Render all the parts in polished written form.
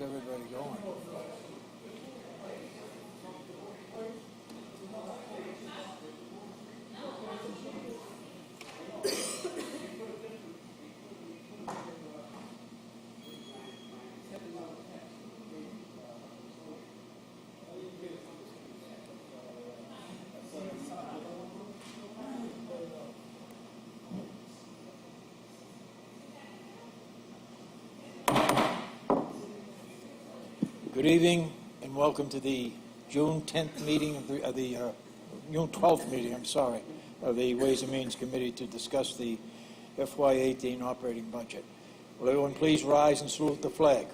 How's everybody going? Good evening and welcome to the June 10th meeting of the June 12th meeting, of the Ways and Means Committee to discuss the FY'18 operating budget. Will everyone please rise and salute the flag?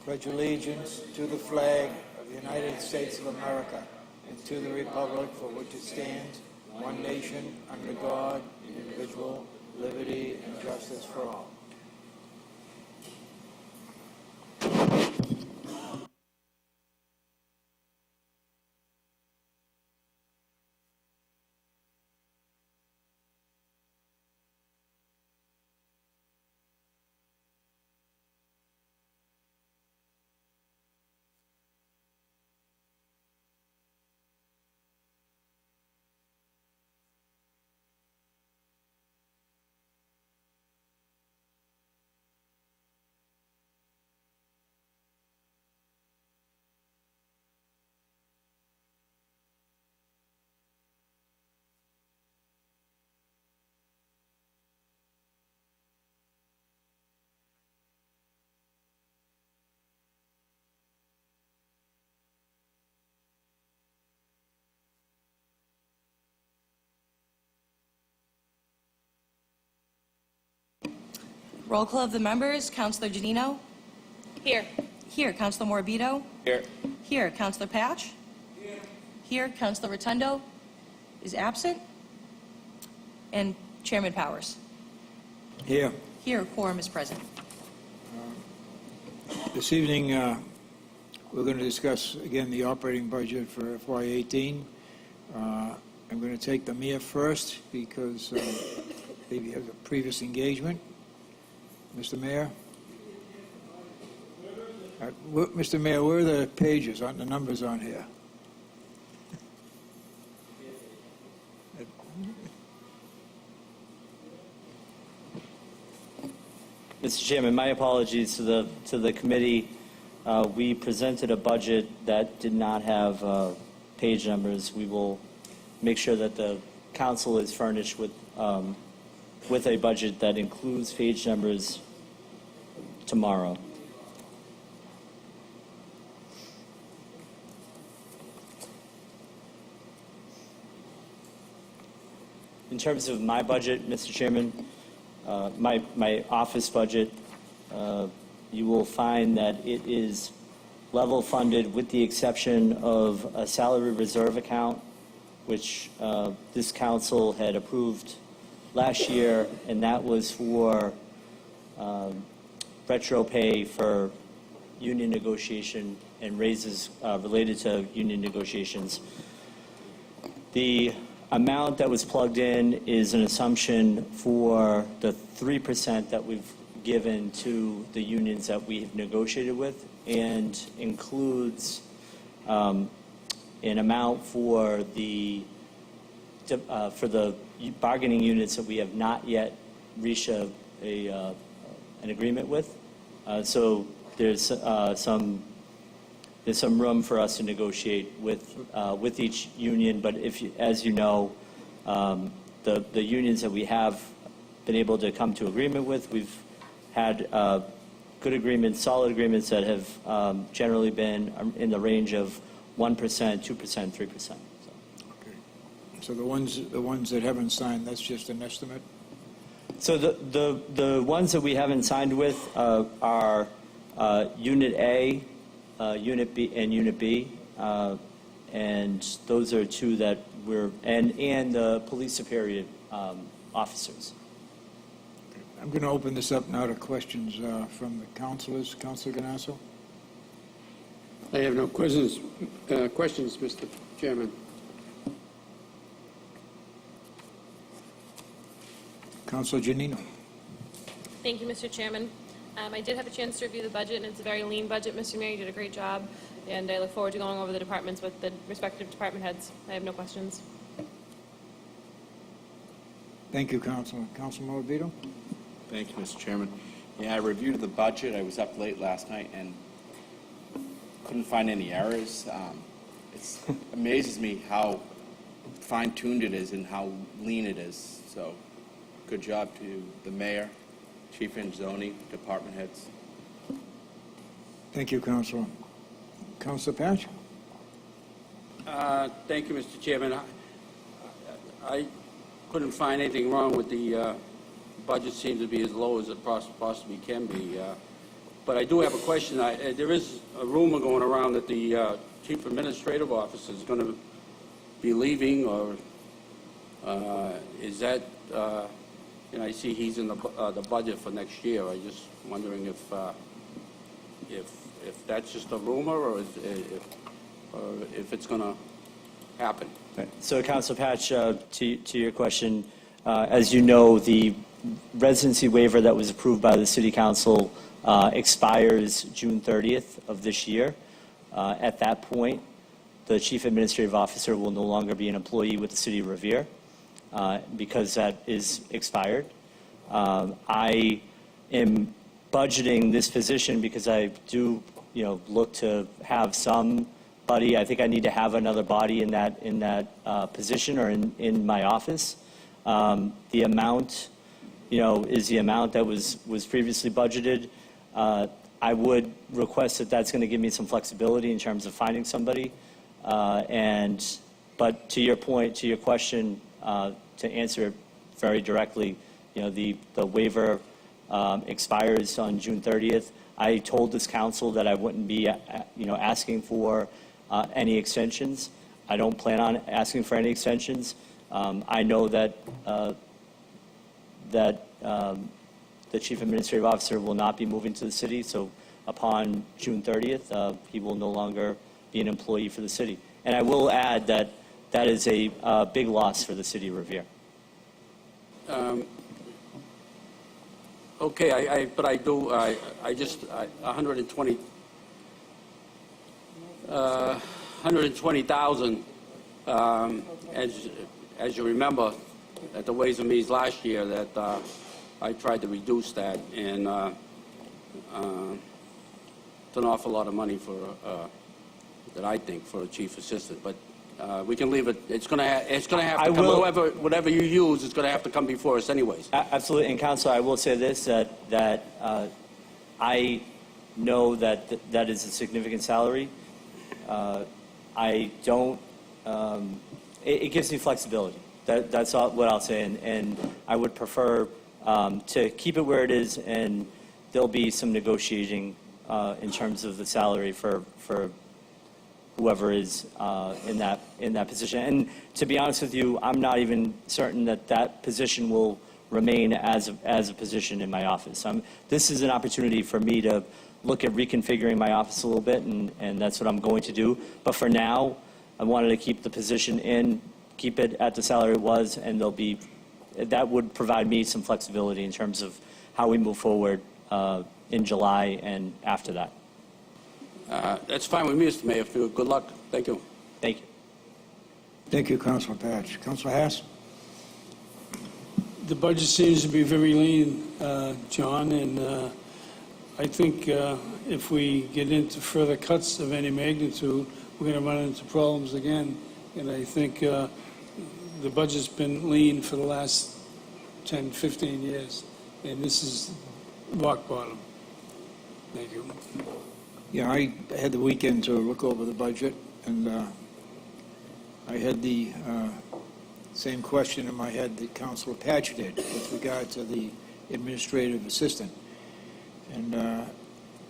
Pledge allegiance to the flag of the United States of America and to the republic for which it stands, one nation, under God, indivisible, liberty and justice for all. Roll call of the members. Councilor Janino? Here. Here. Councilor Morabito? Here. Here. Councilor Patch? Here. Here. Councilor Rotundo is absent. And Chairman Powers? Here. Here. Quorum is present. This evening, we're going to discuss again the operating budget for FY'18. I'm going to take the mayor first because he has a previous engagement. Mr. Mayor? Mr. Mayor, where are the pages, on the numbers on here? Mr. Chairman, my apologies to the committee. We presented a budget that did not have page numbers. We will make sure that the council is furnished with a budget that includes page numbers tomorrow. In terms of my budget, Mr. Chairman, my office budget, you will find that it is level funded with the exception of a salary reserve account, which this council had approved last year, and that was for retro pay for union negotiation and raises related to union negotiations. The amount that was plugged in is an assumption for the 3% that we've given to the unions that we have negotiated with, and includes an amount for the bargaining units that we have not yet reached an agreement with. So there's some room for us to negotiate with each union. But as you know, the unions that we have been able to come to agreement with, we've had good agreements, solid agreements that have generally been in the range of 1%, 2%, 3%. So the ones that haven't signed, that's just an estimate? So the ones that we haven't signed with are Unit A, Unit B, and Unit B, and those are two that and the police superior officers. I'm going to open this up now to questions from the councilors. Councilor Ganasso? I have no questions, Mr. Chairman. Councilor Janino? Thank you, Mr. Chairman. I did have a chance to review the budget, and it's a very lean budget, Mr. Mayor. You did a great job, and I look forward to going over the departments with the respective department heads. I have no questions. Thank you, Councilman. Councilman Morabito? Thank you, Mr. Chairman. Yeah, I reviewed the budget. I was up late last night and couldn't find any errors. It amazes me how fine-tuned it is and how lean it is. So, good job to the mayor, chief and zoning, department heads. Thank you, Councilor. Councilor Patch? Thank you, Mr. Chairman. I couldn't find anything wrong with the budget. Seems to be as low as it possibly can be. But I do have a question. There is a rumor going around that the chief administrative officer is going to be leaving, or is that? I see he's in the budget for next year. I'm just wondering if that's just a rumor, or if it's going to happen. Right. So, Councilor Patch, to your question, as you know, the residency waiver that was approved by the City Council expires June 30th of this year. At that point, the Chief Administrative Officer will no longer be an employee with the City of Revere because that is expired. I am budgeting this position because I do, look to have somebody. I think I need to have another body in that position or in my office. The amount, is the amount that was previously budgeted. I would request that that's going to give me some flexibility in terms of finding somebody. But to your point, to your question, to answer it very directly, the waiver expires on June 30th. I told this council that I wouldn't be, asking for any extensions. I don't plan on asking for any extensions. I know that the Chief Administrative Officer will not be moving to the city, so upon June 30th, he will no longer be an employee for the city. And I will add that that is a big loss for the City of Revere. Okay, but I do, I just, 120,000, as you remember, at the Ways and Means last year, that I tried to reduce that, and it's an awful lot of money for, that I think, for a chief assistant, but we can leave it. It's going to have to come, whatever you use, it's going to have to come before us anyways. Absolutely. And Council, I will say this, that I know that that is a significant salary. I don't, it gives me flexibility. That's all, what I'll say. And I would prefer to keep it where it is, and there'll be some negotiating in terms of the salary for whoever is in that position. And to be honest with you, I'm not even certain that that position will remain as a position in my office. This is an opportunity for me to look at reconfiguring my office a little bit, and that's what I'm going to do. But for now, I wanted to keep the position in, keep it at the salary it was, and that would provide me some flexibility in terms of how we move forward in July and after that. That's fine with me, Mr. Mayor. Good luck. Thank you. Thank you. Thank you, Councilor Patch. Councilor Haas? The budget seems to be very lean, John, and I think if we get into further cuts of any magnitude, we're going to run into problems again. And I think the budget's been lean for the last 10, 15 years, and this is rock bottom. Thank you. Yeah, I had the weekend to look over the budget, and I had the same question in my head that Councilor Patch did with regard to the administrative assistant. And,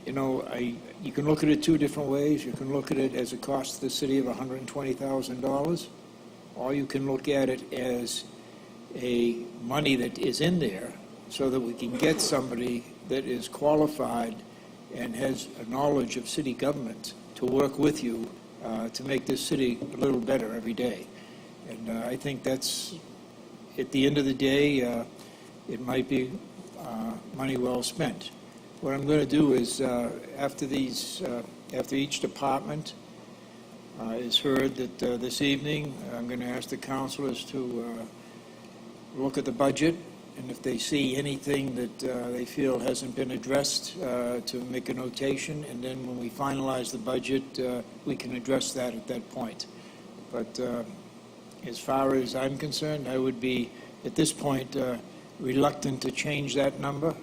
you can look at it two different ways. You can look at it as a cost to the city of $120,000, or you can look at it as a money that is in there so that we can get somebody that is qualified and has a knowledge of city government to work with you to make this city a little better every day. And I think that's, at the end of the day, it might be money well spent. what I'm going to do is, after each department is heard this evening, I'm going to ask the councilors to look at the budget, and if they see anything that they feel hasn't been addressed, to make a notation, and then when we finalize the budget, we can address that at that point. But as far as I'm concerned, I would be, at this point, reluctant to change that number.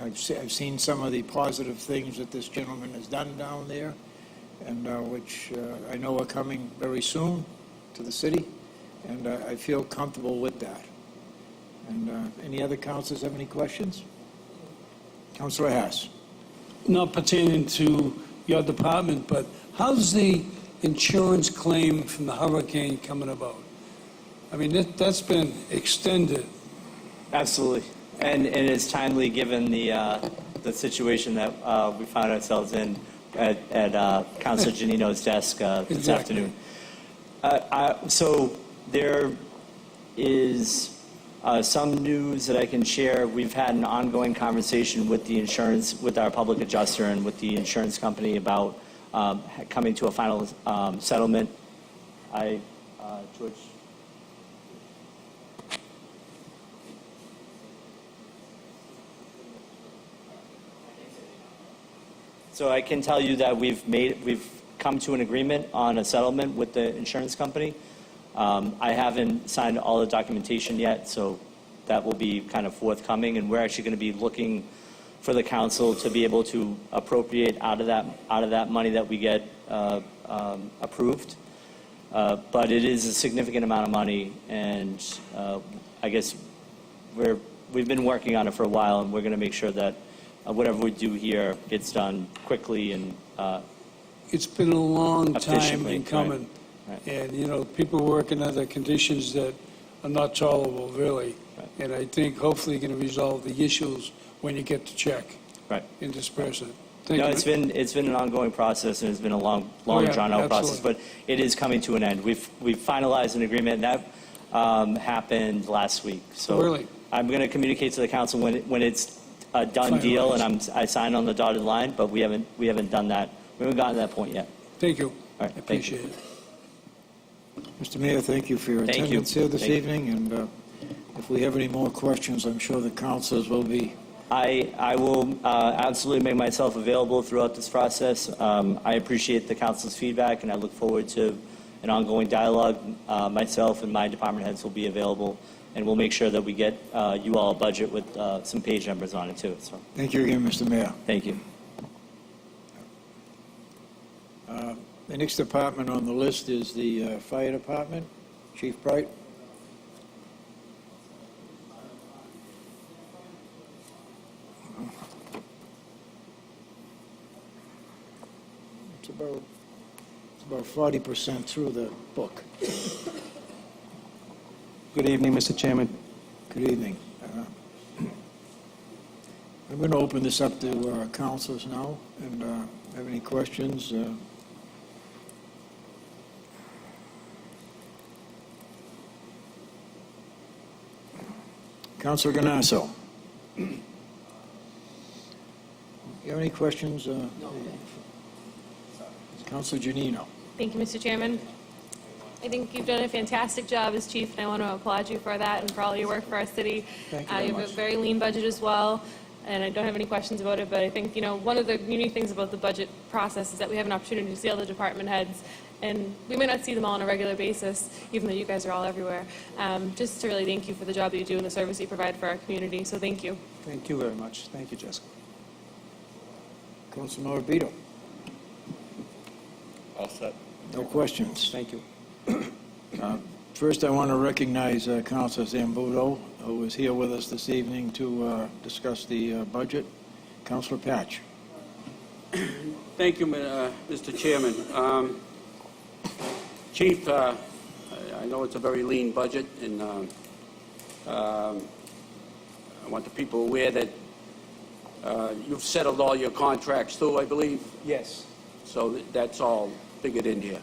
I've seen some of the positive things that this gentleman has done down there, and which I know are coming very soon to the city, and I feel comfortable with that. And any other councilors have any questions? Councilor Haas. Not pertaining to your department, but how's the insurance claim from the hurricane coming about? I mean, that's been extended. Absolutely. And it's timely, given the situation that we found ourselves in at Councilor Janino's desk this Exactly. afternoon. So there is some news that I can share. We've had an ongoing conversation with the insurance, with our public adjuster and with the insurance company about coming to a final settlement. George. So I can tell you that we've come to an agreement on a settlement with the insurance company. I haven't signed all the documentation yet, so that will be kind of forthcoming, and we're actually going to be looking for the council to be able to appropriate out of that money that we get approved. But it is a significant amount of money, and I guess we've been working on it for a while, and we're going to make sure that whatever we do here gets done quickly and It's been a long time efficiently. in coming. Right. And, you know, people working under conditions that are not tolerable, really. Right. And I think hopefully you're going to resolve the issues when you get the check Right. and disperse it. Thank No, you. it's been an ongoing process, and it's been a long Oh, yeah, drawn-out process, absolutely. but it is coming to an end. We've finalized an agreement, and that happened last week. So Really? I'm going to communicate to the council when it's a done deal, and I sign on the dotted line, but we haven't done that. We haven't gotten to that point yet. Thank you. All right, I thank you. appreciate it. Mr. Mayor, thank you for your Thank you. attendance here this Thank you. evening, and if we have any more questions, I'm sure the councilors will be. I will absolutely make myself available throughout this process. I appreciate the council's feedback, and I look forward to an ongoing dialogue. Myself and my department heads will be available, and we'll make sure that we get you all a budget with some page numbers on it, too. So, Thank you again, Mr. Mayor. thank you. The next department on the list is the fire department. Chief Bright. It's about 40% through the book. Good evening, Mr. Chairman. Good evening. I'm going to open this up to councilors now, and have any questions? Councilor Ganasso. You have any questions? No. Councilor Janino. Thank you, Mr. Chairman. I think you've done a fantastic job as chief, and I want to applaud you for that and for all your work for our city. Thank you very You have much. a very lean budget as well, and I don't have any questions about it, but I think, you know, one of the unique things about the budget process is that we have an opportunity to see all the department heads, and we may not see them all on a regular basis, even though you guys are all everywhere. Just to really thank you for the job that you do and the service you provide for our community, so thank you. Thank you very much. Thank you, Jessica. Councilor Morabito. All set. No questions. Thank you. First, I want to recognize Councilor Zambudo, who is here with us this evening to discuss the budget. Councilor Patch. Thank you, Mr. Chairman. Chief, I know it's a very lean budget, and I want the people aware that you've settled all your contracts too, I believe, Yes. so that's all figured in here.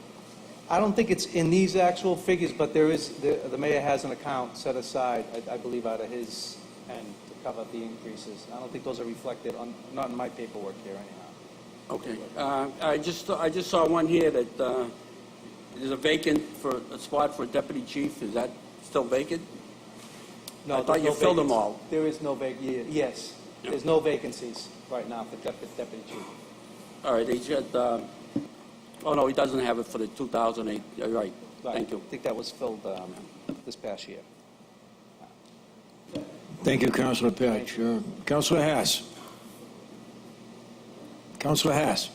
I don't think it's in these actual figures, but there is, the mayor has an account set aside, I believe, out of his end to cover the increases. I don't think those are reflected on, not in my paperwork here anyhow. Okay. I just saw one here that there's a vacant for a spot for deputy chief. Is that still vacant? No, I thought there's you no filled them vacancy. all. There is no yes. There's no vacancies right now for deputy chief. All right, he's got, oh, no, he doesn't have it for the 2008. You're right. Right. Thank you. I think that was filled this past year. Thank you, Councilor Patch. Councilor Haas. Councilor Haas.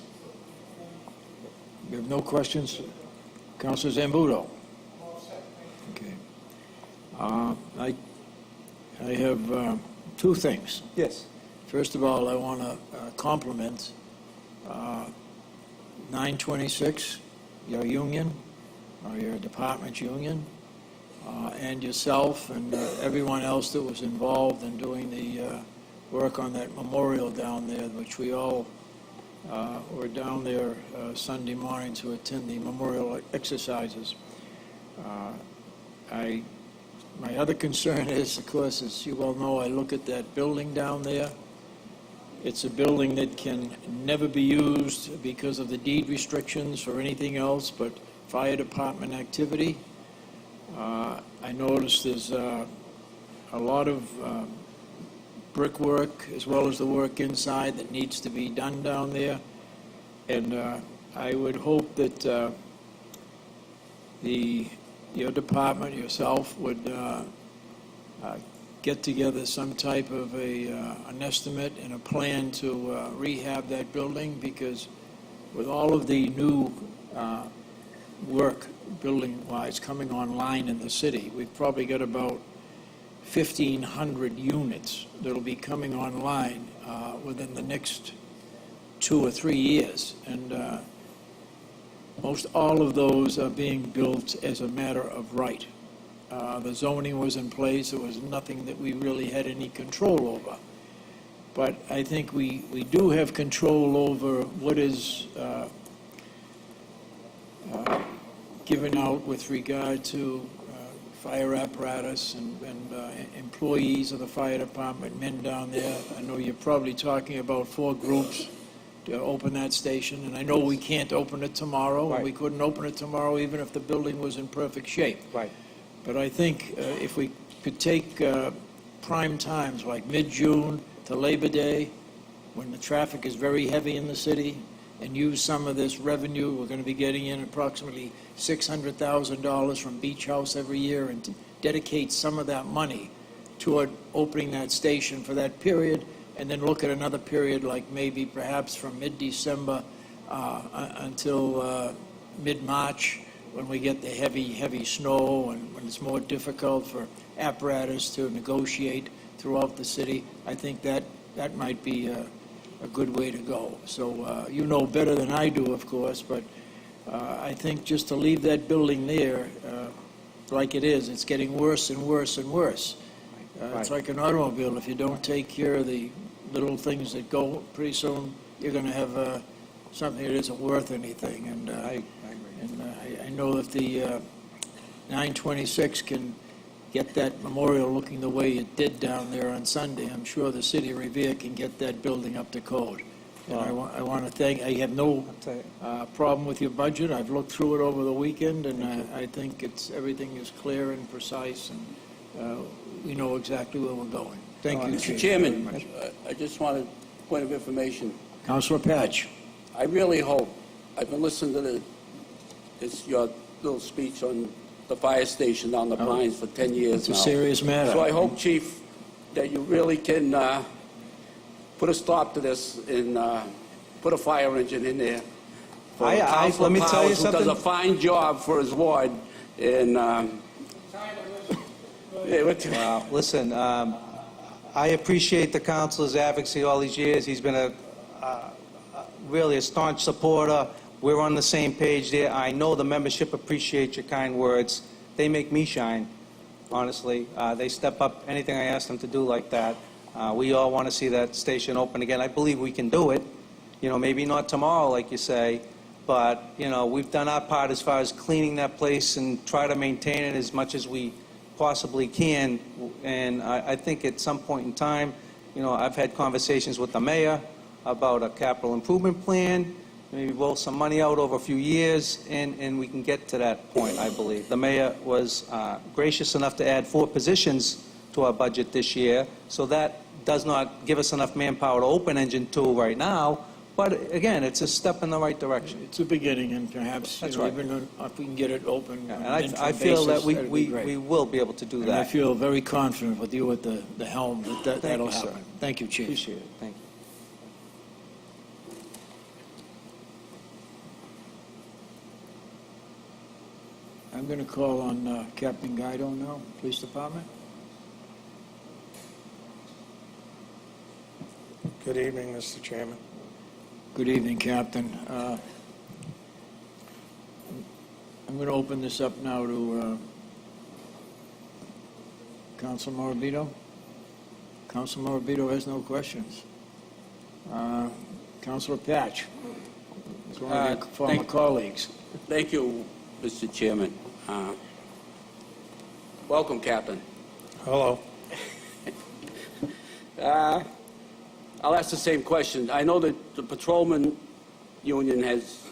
You have no questions? Councilor Zambudo. Okay. I have two things. Yes. First of all, I want to compliment 926, your union, or your department's union, and yourself and everyone else that was involved in doing the work on that memorial down there, which we all were down there Sunday morning to attend the memorial exercises. My other concern is, of course, as you all know, I look at that building down there. It's a building that can never be used because of the deed restrictions or anything else but fire department activity. I noticed there's a lot of brickwork as well as the work inside that needs to be done down there. And I would hope that your department, yourself, would get together some type of an estimate and a plan to rehab that building, because with all of the new work building-wise coming online in the city, we've probably got about 1,500 units that'll be coming online within the next 2 or 3 years. And most all of those are being built as a matter of right. The zoning was in place. There was nothing that we really had any control over. But I think we do have control over what is given out with regard to fire apparatus and employees of the fire department, men down there. I know you're probably talking about 4 groups to open that station, and I know we can't open it tomorrow, and Right. we couldn't open it tomorrow even if the building was in perfect shape. Right. But I think if we could take prime times like mid-June to Labor Day, when the traffic is very heavy in the city, and use some of this revenue, we're going to be getting in approximately $600,000 from Beach House every year, and to dedicate some of that money toward opening that station for that period, and then look at another period like maybe perhaps from mid-December until mid-March, when we get the heavy snow and when it's more difficult for apparatus to negotiate throughout the city. I think that might be a good way to go. So you know better than I do, of course, but I think just to leave that building there like it is, it's getting worse and worse and worse. It's like an automobile. If you don't take care of the little things that go, pretty soon you're going to have something that isn't worth anything. And I know if the 926 can get that memorial looking the way it did down there on Sunday, I'm sure the city of Revere can get that building up to code. And I want to thank, I have no problem with your budget. I've looked through it over the weekend, and I think everything is clear and precise, and we know exactly where we're going. Thank you, Mr. Chief. Chairman, very much. I just want a point of information. Councilor Patch. I really hope, I've been listening to your little speech on the fire station down the Pines for 10 years now. It's a serious matter. So I hope, Chief, that you really can put a stop to this and put a fire engine in there. for Councilor let me tell you Powers, who does a something. fine job for his ward. And Wow. Listen, I appreciate the councilor's advocacy all these years. He's been really a staunch supporter. We're on the same page there. I know the membership appreciates your kind words. They make me shine, honestly. They step up anything I ask them to do like that. We all want to see that station open again. I believe we can do it. Maybe not tomorrow, like you say, but, we've done our part as far as cleaning that place and try to maintain it as much as we possibly can, and I think at some point in time, I've had conversations with the mayor about a capital improvement plan, maybe roll some money out over a few years, and we can get to that point, I believe. The mayor was gracious enough to add 4 positions to our budget this year, so that does not give us enough manpower to open Engine 2 right now, but again, it's a step in the right direction. It's a beginning, and perhaps, That's right. even if we can get it open on And an interim I feel that basis, that'd be we great. will be able to do And I that. feel very confident with you at the helm that that'll you, sir. happen. Thank you, Chief. Appreciate it, thank you. I'm going to call on Captain Guido now, Police Department. Good evening, Mr. Chairman. Good evening, Captain. I'm going to open this up now to Council Morabito. Council Morabito has no questions. Councilor Patch, it's one of your former colleagues. Thank you, Mr. Chairman. Welcome, Captain. Hello. I'll ask the same question. I know that the patrolman union has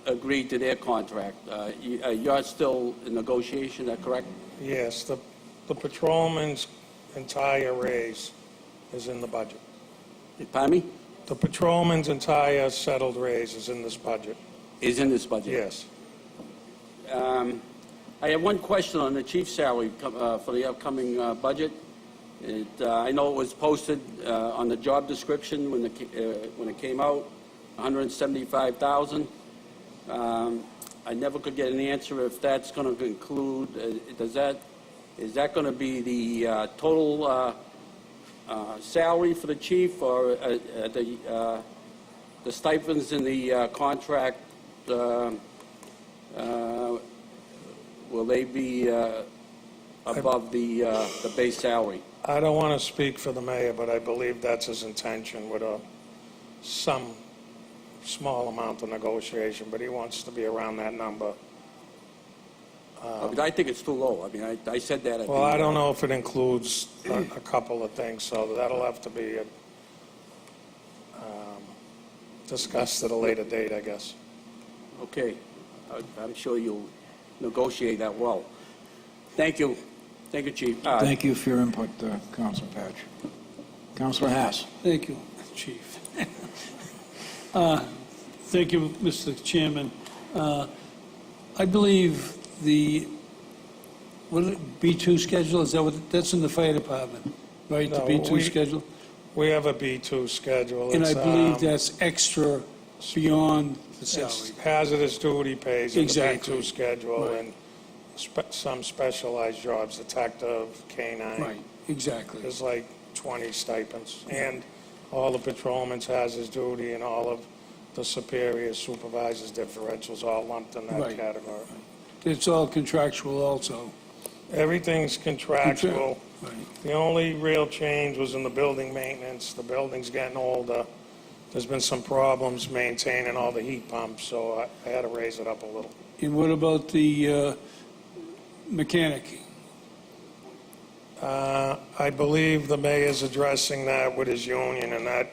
agreed to their contract. You're still in negotiation, is that correct? Yes, the patrolman's entire raise is in the budget. Pardon me? The patrolman's entire settled raise is in this budget. Is in this budget? Yes. I have one question on the chief's salary for the upcoming budget. I know it was posted on the job description when it came out, $175,000. I never could get an answer if that's going to include. Is that going to be the total salary for the chief, or the stipends in the contract? Will they be above the base salary? I don't want to speak for the mayor, but I believe that's his intention with some small amount of negotiation, but he wants to be around that number. I think it's too low. I mean, I said that. Well, I don't know if it includes a couple of things, so that'll have to be discussed at a later date, I guess. Okay. I'm sure you'll negotiate that well. Thank you. Thank you, Chief. Thank you for your input, Councilor Patch. Councilor Haas. Thank you, Chief. Thank you, Mr. Chairman. I believe what is it, B2 schedule, is that that's in the fire department, right? The No, B2 schedule? We have a B2 schedule. And I It's, believe that's extra beyond the it's salary. hazardous duty pays in the Exactly. B2 schedule, Right. and some specialized jobs, detective, K-9. Right, exactly. There's like 20 stipends, and all the patrolmen's hazardous duty and all of the superior supervisors differentials all lumped in that Right. category. It's all contractual also. Everything's contractual. Right. The only real change was in the building maintenance. The building's getting older. There's been some problems maintaining all the heat pumps, so I had to raise it up a little. And what about the mechanic? I believe the mayor's addressing that with his union, and that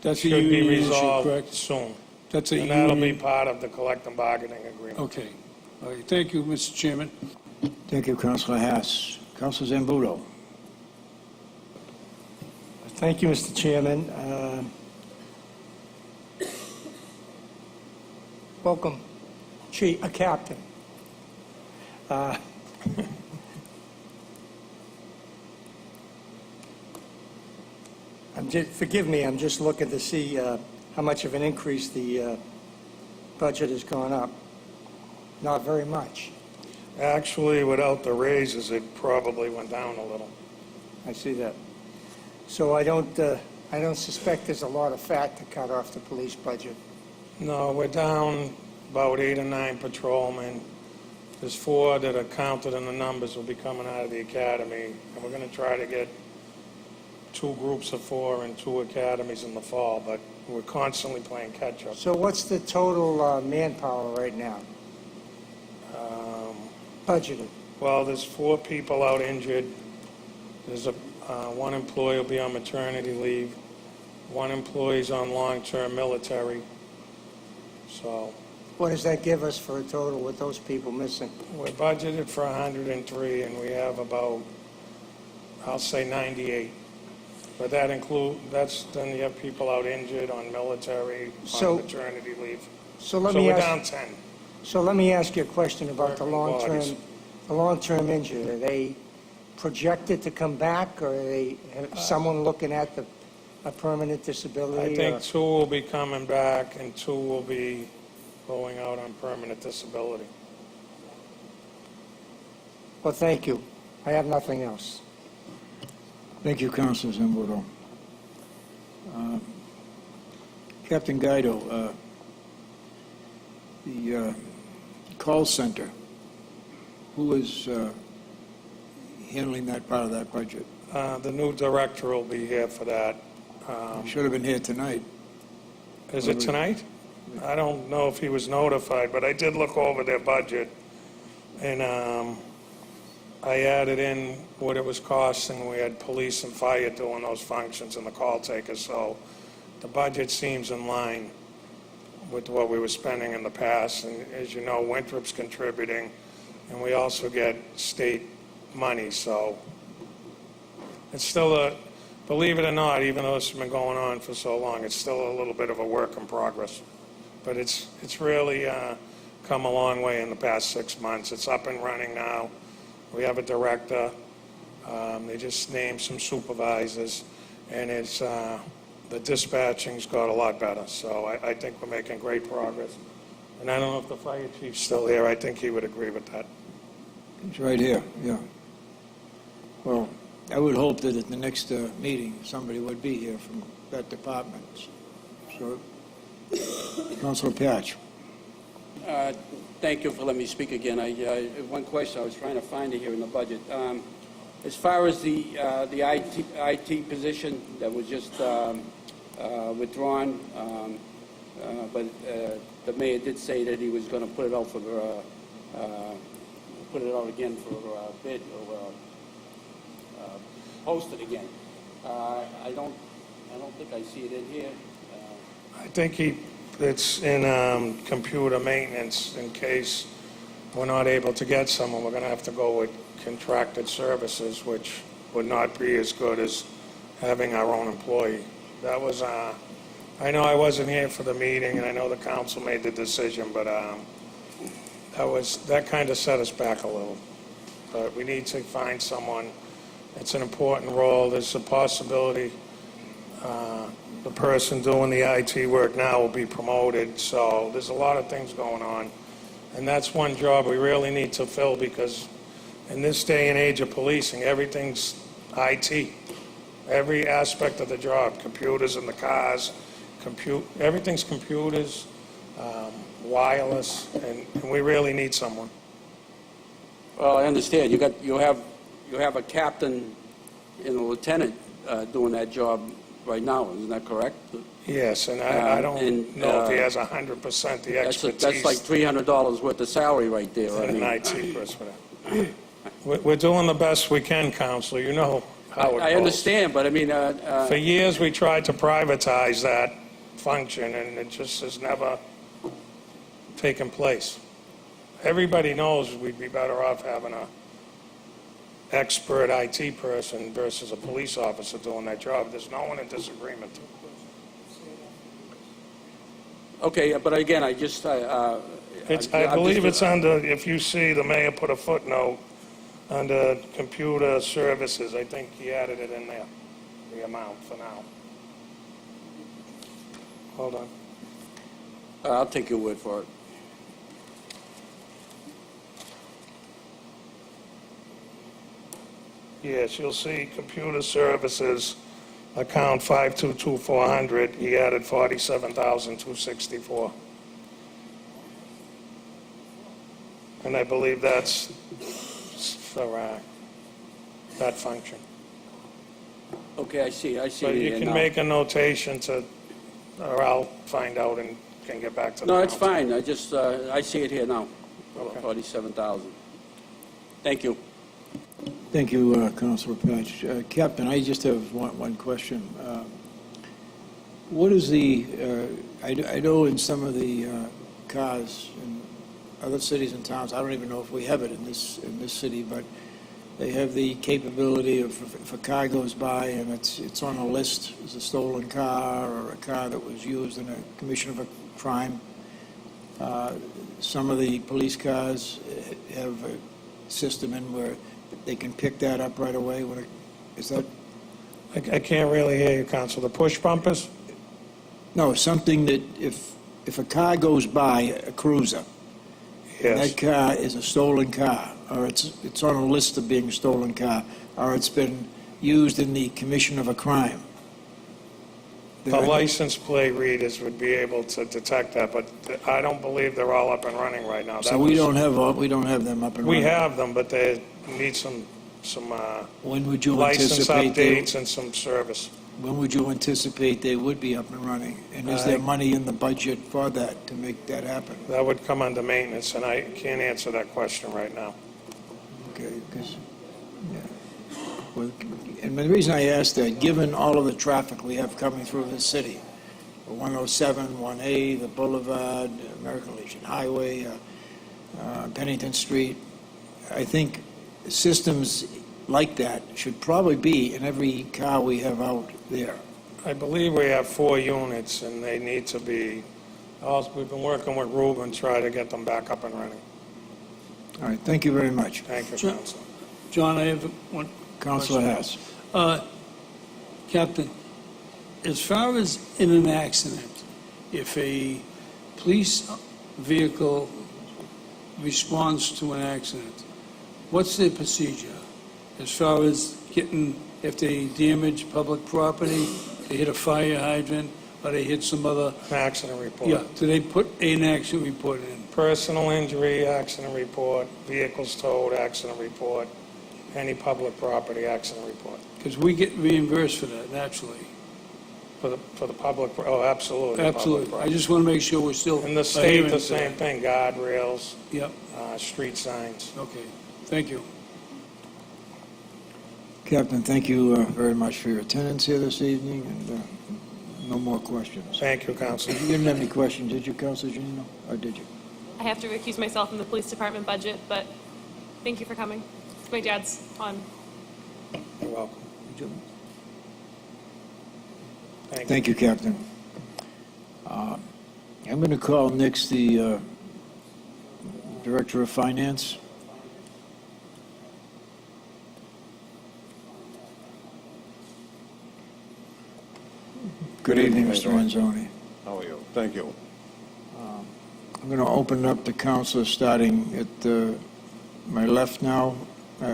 That's a should be union issue, resolved correct? soon. That's a And that'll be union. part of the collective bargaining agreement. Okay. All right, thank you, Mr. Chairman. Thank you, Councilor Haas. Councilor Zambudo. Thank you, Mr. Chairman. Welcome, Chief, Captain. Forgive me, I'm just looking to see how much of an increase the budget has gone up. Not very much. Actually, without the raises, it probably went down a little. I see that. So I don't suspect there's a lot of fat to cut off the police budget. No, we're down about 8 or 9 patrolmen. There's 4 that are counted in the numbers will be coming out of the academy, and we're going to try to get 2 groups of 4 and 2 academies in the fall, but we're constantly playing catch-up. So what's the total manpower right now, budgeted? Well, there's 4 people out injured. There's one employee will be on maternity leave. One employee's on long-term military. So What does that give us for a total with those people missing? we're budgeted for 103, and we have about, I'll say 98. But then you have people out injured on military, So- on maternity leave. So So let me we're ask, down 10. so let me ask you a question about the Working bodies. long-term injured. Are they projected to come back, or are they, someone looking at a permanent disability? I or- think 2 will be coming back and 2 will be going out on permanent disability. Well, thank you. I have nothing else. Thank you, Councilor Zambudo. Captain Guido, the call center, who is handling that part of that budget? The new director will be here for that. Should have been here tonight. Is it tonight? I don't know if he was notified, but I did look over their budget, and I added in what it was costing. We had police and fire doing those functions and the call takers, so the budget seems in line with what we were spending in the past. And as you know, Winthrop's contributing, and we also get state money, so it's still believe it or not, even though it's been going on for so long, it's still a little bit of a work in progress. But it's really come a long way in the past 6 months. It's up and running now. We have a director. They just named some supervisors, and it's the dispatching's got a lot better. So I think we're making great progress. And I don't know if the fire chief's still here. I think he would agree with that. It's right here, yeah. Well, I would hope that at the next meeting, somebody would be here from that department. So, Councilor Patch. Thank you for letting me speak again. One question, I was trying to find it here in the budget. As far as the IT position that was just withdrawn, but the mayor did say that he was going to put it out for put it out again for bid or post it again. I don't think I see it in here. I think it's in computer maintenance in case we're not able to get someone. We're going to have to go with contracted services, which would not be as good as having our own employee. That was, I know I wasn't here for the meeting, and I know the council made the decision, but that kind of set us back a little. But we need to find someone. It's an important role. There's a possibility the person doing the IT work now will be promoted. So there's a lot of things going on. And that's one job we really need to fill, because in this day and age of policing, everything's IT. Every aspect of the job, computers in the cars, everything's computers, wireless, and we really need someone. Well, I understand. You have a captain and a lieutenant doing that job right now. Isn't that correct? Yes, and I don't know if he has 100% the expertise. That's like $300 worth of salary right there. I an mean, IT person. We're doing the best we can, Counselor. You know how it goes. I understand, but I mean, For years, we tried to privatize that function, and it just has never taken place. Everybody knows we'd be better off having a expert IT person versus a police officer doing that job. There's no one in disagreement. okay, but again, I believe it's under, if you see, the mayor put a footnote under computer services. I think he added it in there, the amount for now. Hold on. I'll take your word for it. Yes, you'll see computer services, account 522400, he added 47,264. And I believe that's for that function. Okay, I see So it you here can now. make a notation or I'll find out and can get back to the No, it's council. fine. I see it here now. Okay. 47,000. Thank you. Thank you, Councilor Patch. Captain, I just have one question. What is the, I know in some of the cars in other cities and towns, I don't even know if we have it in this city, but they have the capability of, if a car goes by and it's on a list as a stolen car or a car that was used in a commission of a crime, some of the police cars have a system in where they can pick that up right away. Is that? I can't really hear you, Counsel. The push bumpers? No, something that if a car goes by, a cruiser, and Yes. that car is a stolen car, or it's on a list of being a stolen car, or it's been used in the commission of a crime. The license plate readers would be able to detect that, but I don't believe they're all up and running right now. So That we was- don't have them up and We running. have them, but they need some When would you license anticipate updates and some service. when would you anticipate they would be up and running? And is there money in the budget for that to make that happen? That would come under maintenance, and I can't answer that question right now. Okay, because, yeah. Well, and the reason I ask that, given all of the traffic we have coming through the city, 107, 1A, the Boulevard, American Legion Highway, Pennington Street, I think systems like that should probably be in every car we have out there. I believe we have 4 units, and they need to be, we've been working with Ruben, try to get them back up and running. All right, thank you very much. Thank you, Sure. Counsel. John, I have one. Councilor Hess. Captain, as far as in an accident, if a police vehicle responds to an accident, what's their procedure? As far as getting, if they damage public property, they hit a fire hydrant, or they hit some other, An accident report. yeah, do they put an accident report in? Personal injury, accident report, vehicles towed, accident report, any public property, accident report. Because we get reimbursed for that, naturally. For the public, oh, absolutely. public Absolutely. I property. just want to make sure we're still. In the state, adhering the to same that. thing, guardrails, Yep, street signs. okay. Thank you. Captain, thank you very much for your attendance here this evening, and no more questions. Thank you, Counsel. You didn't have any questions, did you, Councilor Janino? Or did you? I have to recuse myself from the police department budget, but thank you for coming. My dad's on. You're welcome. Thank you. Thank you, Captain. I'm going to call next the Director of Finance. Good evening, Mr. Renzoni. How are you? Thank you. I'm going to open up the council, starting at my left now.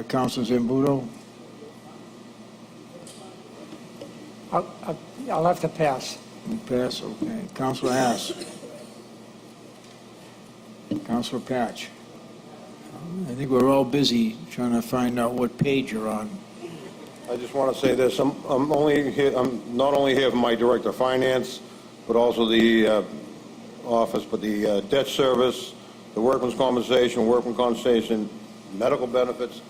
Councilor Zambudo. I'll have to pass. You pass, okay. Councilor Haas. Councilor Patch. I think we're all busy trying to find out what page you're on. I just want to say this, I'm only here, I'm not only here for my Director of Finance, but also the office, but the debt service, the workman's compensation, medical benefits,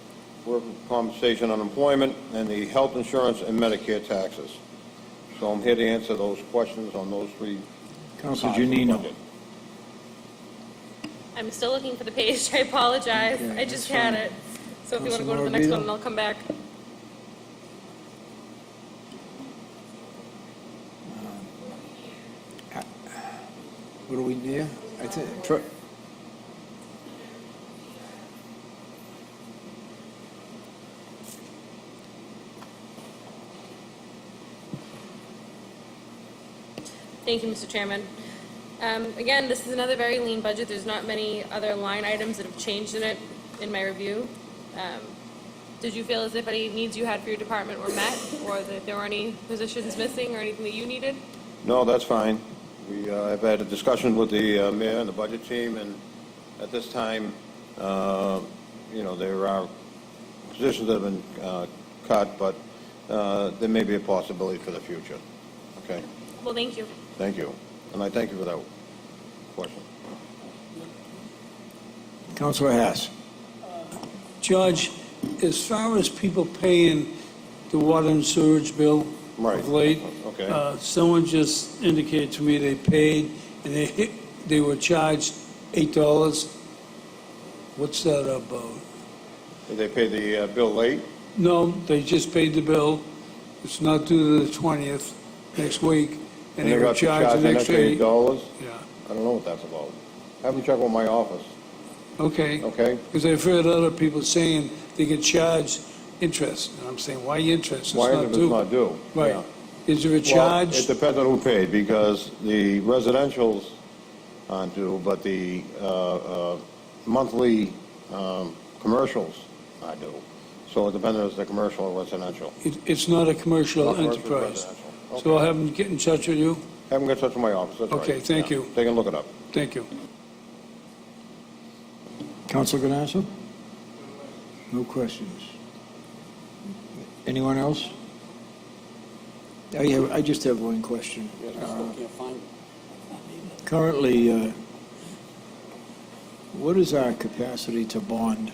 workman's compensation, unemployment, and the health insurance and Medicare taxes. So I'm here to answer those questions on those 3. Councilor parts of the Janino. budget. I'm still looking for the page. I apologize. Okay, I just that's had fine. it. So if you want to go to Councilor the next Morbido? one, and I'll come back. What are we near? I think. Thank you, Mr. Chairman. Again, this is another very lean budget. There's not many other line items that have changed in it in my review. Did you feel as if any needs you had for your department were met, or that there were any positions missing or anything that you needed? No, that's fine. We have had a discussion with the mayor and the budget team, and at this time, there are positions that have been cut, but there may be a possibility for the future. Okay? Well, thank you. Thank you. And I thank you for that question. Councilor Haas. George, as far as people paying the water and sewage bill Right. of late, Okay. someone just indicated to me they paid, and they were charged $8. What's that about? Did they pay the bill late? No, they just paid the bill. It's not due to the 20th, next week, and they were got charged the next extra day. $8? Yeah, I don't know what that's about. Have them check with my office, okay. okay? Because I've heard other people saying they get charged interest. And I'm saying, why interest? It's Why not if it's due. not due? Right. Yeah. Is there a Well, charge? it depends on who paid, because the residentials aren't due, but the monthly commercials are due. So it depends on if it's a commercial or residential. It's not a commercial Not commercial, enterprise. residential. So I'll have them get in touch with you? Have them get in touch with my office, that's right. Okay, thank Yeah. you. They can look it up. Thank you. Councilor Ganasso? No questions. Anyone else? I just have one question. Yes, I still can't find it. Currently, what is our capacity to bond?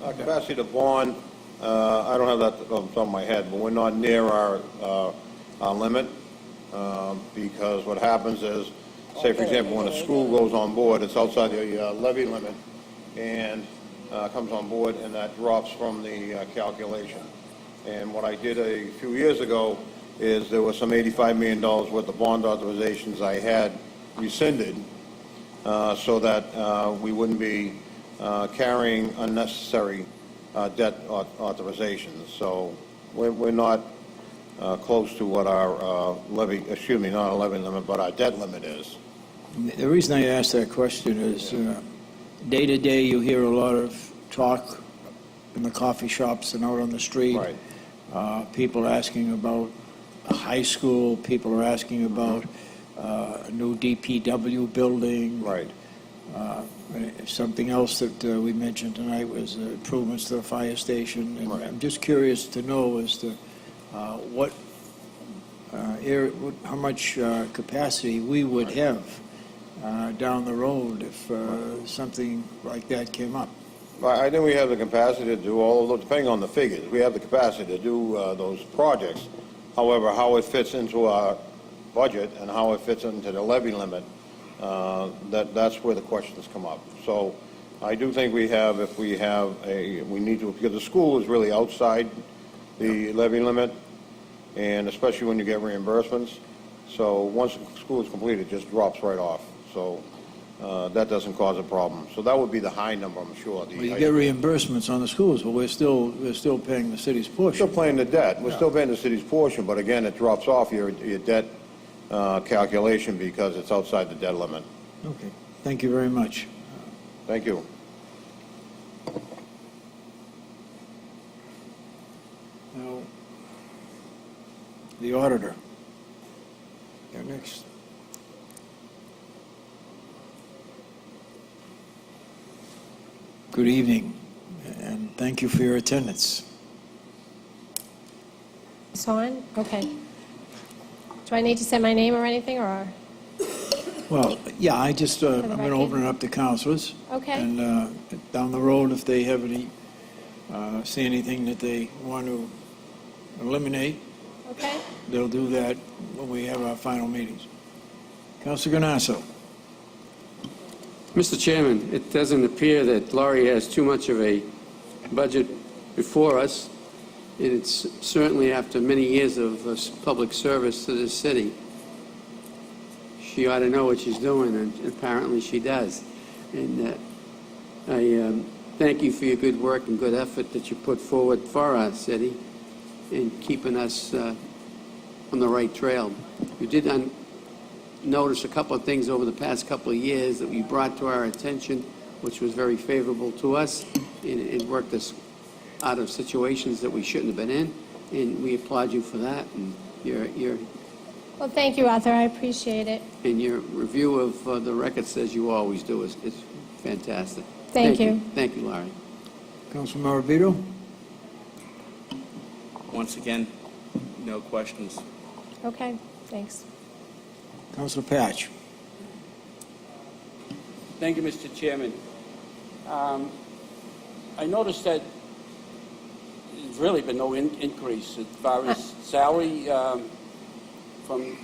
Our capacity to bond, I don't have that off the top of my head, but we're not near our limit, because what happens is, say, for example, when a school goes on board, it's outside the levy limit, and comes on board, and that drops from the calculation. And what I did a few years ago is there was some $85 million worth of bond authorizations I had rescinded, so that we wouldn't be carrying unnecessary debt authorizations. So we're not close to what our levy, excuse me, not our levy limit, but our debt limit is. The reason I ask that question is, day to day, you hear a lot of talk in the coffee shops and out on the street. Right. People asking about a high school, people are asking about a new DPW building. Right. Something else that we mentioned tonight was improvements to the fire station. And Right. I'm just curious to know as to what how much capacity we would have down the road if something like that came up. I think we have the capacity to do all of those, depending on the figures, we have the capacity to do those projects. However, how it fits into our budget and how it fits into the levy limit, that's where the questions come up. So I do think we have, if we have we need to, because the school is really outside the levy limit, and especially when you get reimbursements. So once the school is complete, it just drops right off. So that doesn't cause a problem. So that would be the high number, I'm sure. Well, you get reimbursements on the schools, but we're still paying the city's We're still portion. paying the debt. We're still paying the city's portion, but again, it drops off your debt calculation because it's outside the debt limit. Okay, thank you very much. Thank you. Now, the auditor. You're next. Good evening, and thank you for your attendance. It's on? Okay. Do I need to say my name or anything, or? Well, yeah, I'm going to record? open it up to councilors. Okay. And down the road, if they have any, see anything that they want to eliminate, Okay. they'll do that when we have our final meetings. Councilor Ganasso. Mr. Chairman, it doesn't appear that Laurie has too much of a budget before us, and it's certainly after many years of public service to this city. She ought to know what she's doing, and apparently she does. And I thank you for your good work and good effort that you put forward for our city in keeping us on the right trail. You did notice a couple of things over the past couple of years that we brought to our attention, which was very favorable to us. It worked us out of situations that we shouldn't have been in, and we applaud you for that. And your Well, thank you, Arthur. I appreciate it. your review of the record says you always do is fantastic. Thank you. Thank you, Larry. Councilor Maravito? Once again, no questions. Okay, thanks. Councilor Patch? Thank you, Mr. Chairman. I noticed that there's really been no increase as far as salary from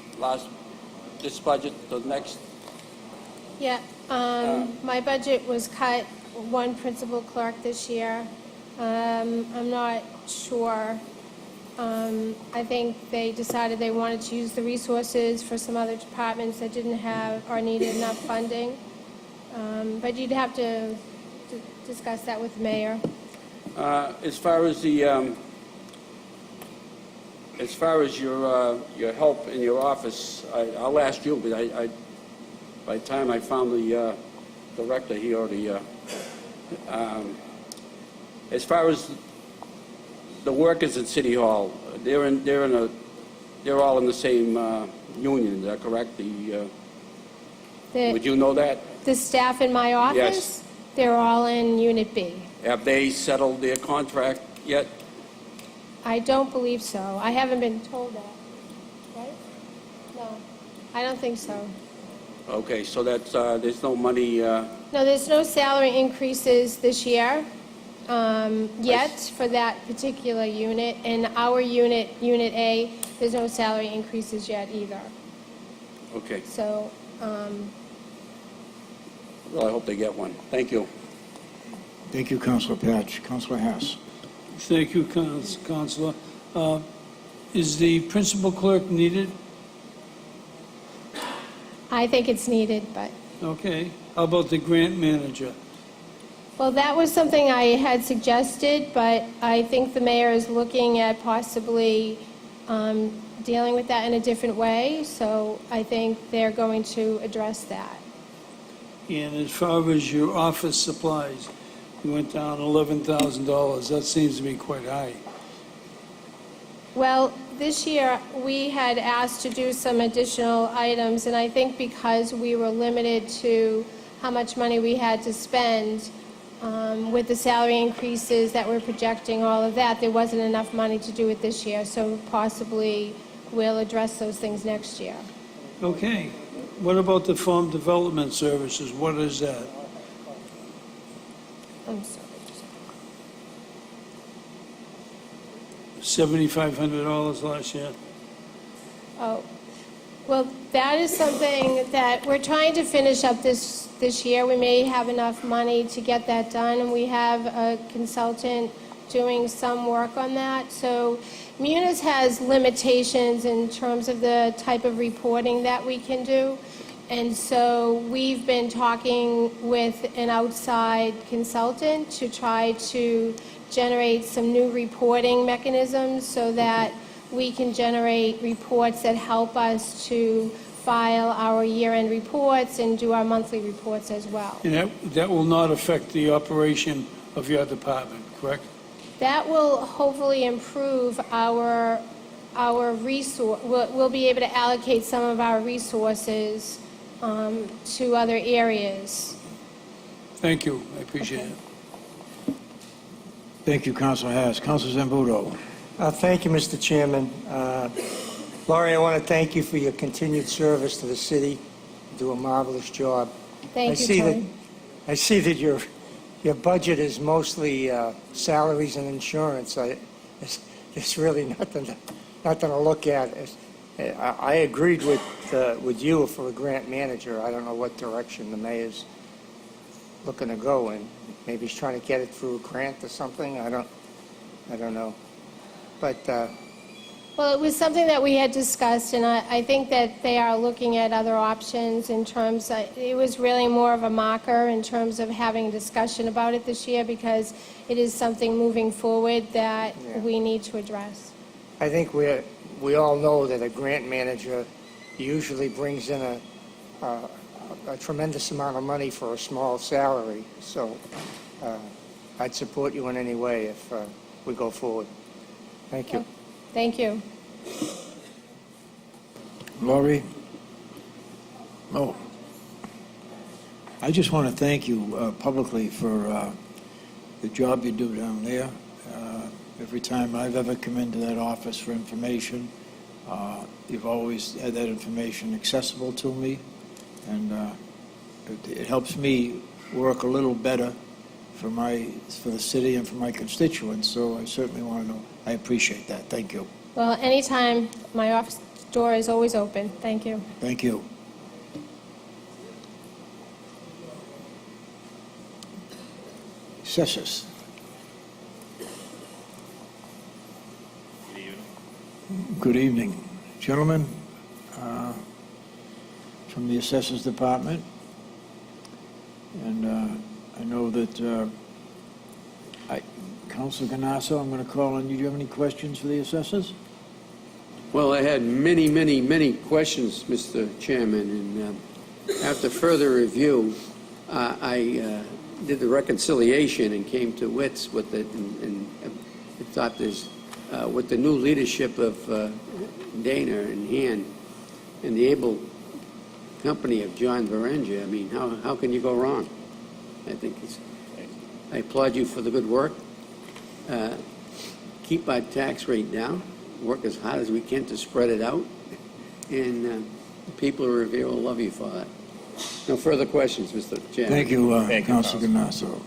this budget to the next. Yeah, my budget was cut one principal clerk this year. I'm not sure. I think they decided they wanted to use the resources for some other departments that didn't have or needed enough funding. But you'd have to discuss that with the mayor. As far as your help in your office, I'll ask you, but by the time I found the director, he already. As far as the workers at City Hall, they're all in the same union. Is that correct? Would you know that? The staff in my office? Yes. They're all in Unit B. Have they settled their contract yet? I don't believe so. I haven't been told that, right? No, I don't think so. Okay, so that's there's no money. No, there's no salary increases this year yet for that particular unit. And our unit, Unit A, there's no salary increases yet either. Okay. So, Well, I hope they get one. Thank you. Thank you, Councilor Patch. Councilor Haas. Thank you, Counselor. Is the principal clerk needed? I think it's needed, but, Okay. How about the grant manager? well, that was something I had suggested, but I think the mayor is looking at possibly dealing with that in a different way, so I think they're going to address that. And as far as your office supplies, you went down $11,000. That seems to be quite high. Well, this year, we had asked to do some additional items, and I think because we were limited to how much money we had to spend with the salary increases that we're projecting, all of that, there wasn't enough money to do it this year, so possibly we'll address those things next year. Okay. What about the farm development services? What is that? I'm sorry. $7,500 last year. Oh, well, that is something that we're trying to finish up this year. We may have enough money to get that done, and we have a consultant doing some work on that. So Munis has limitations in terms of the type of reporting that we can do. And so we've been talking with an outside consultant to try to generate some new reporting mechanisms so that we can generate reports that help us to file our year-end reports and do our monthly reports as well. And that will not affect the operation of your department, correct? That will hopefully improve our resource. We'll be able to allocate some of our resources to other areas. Thank you. I appreciate it. Thank you, Councilor Haas. Councilor Zambudo. Thank you, Mr. Chairman. Laurie, I want to thank you for your continued service to the city. You do a marvelous job. Thank you, Tony. I see that your budget is mostly salaries and insurance. It's really nothing to look at. I agreed with you for a grant manager. I don't know what direction the mayor's looking to go in. Maybe he's trying to get it through a grant or something. I don't know. But Well, it was something that we had discussed, and I think that they are looking at other options in terms it was really more of a marker in terms of having a discussion about it this year because it is something moving forward that we need to address. I think we all know that a grant manager usually brings in a tremendous amount of money for a small salary. So I'd support you in any way if we go forward. Thank you. Thank you. Laurie? Oh. I just want to thank you publicly for the job you do down there. Every time I've ever come into that office for information, you've always had that information accessible to me, and it helps me work a little better for the city and for my constituents, so I certainly want to know. I appreciate that. Thank you. Well, anytime, my office door is always open. Thank you. Thank you. Assessors. Good evening. Gentlemen, from the Assessors Department, and I know that Councilor Ganasso, I'm going to call on you. Do you have any questions for the assessors? Well, I had many, many, many questions, Mr. Chairman, and after further review, I did the reconciliation and came to wits with it, and I thought there's, with the new leadership of Dana in hand and the able company of John Berenger, I mean, how can you go wrong? I think I applaud you for the good work. Keep our tax rate down, work as hard as we can to spread it out, and the people of Revere will love you for that. No further questions, Mr. Chairman. Thank you, Councilor Ganasso.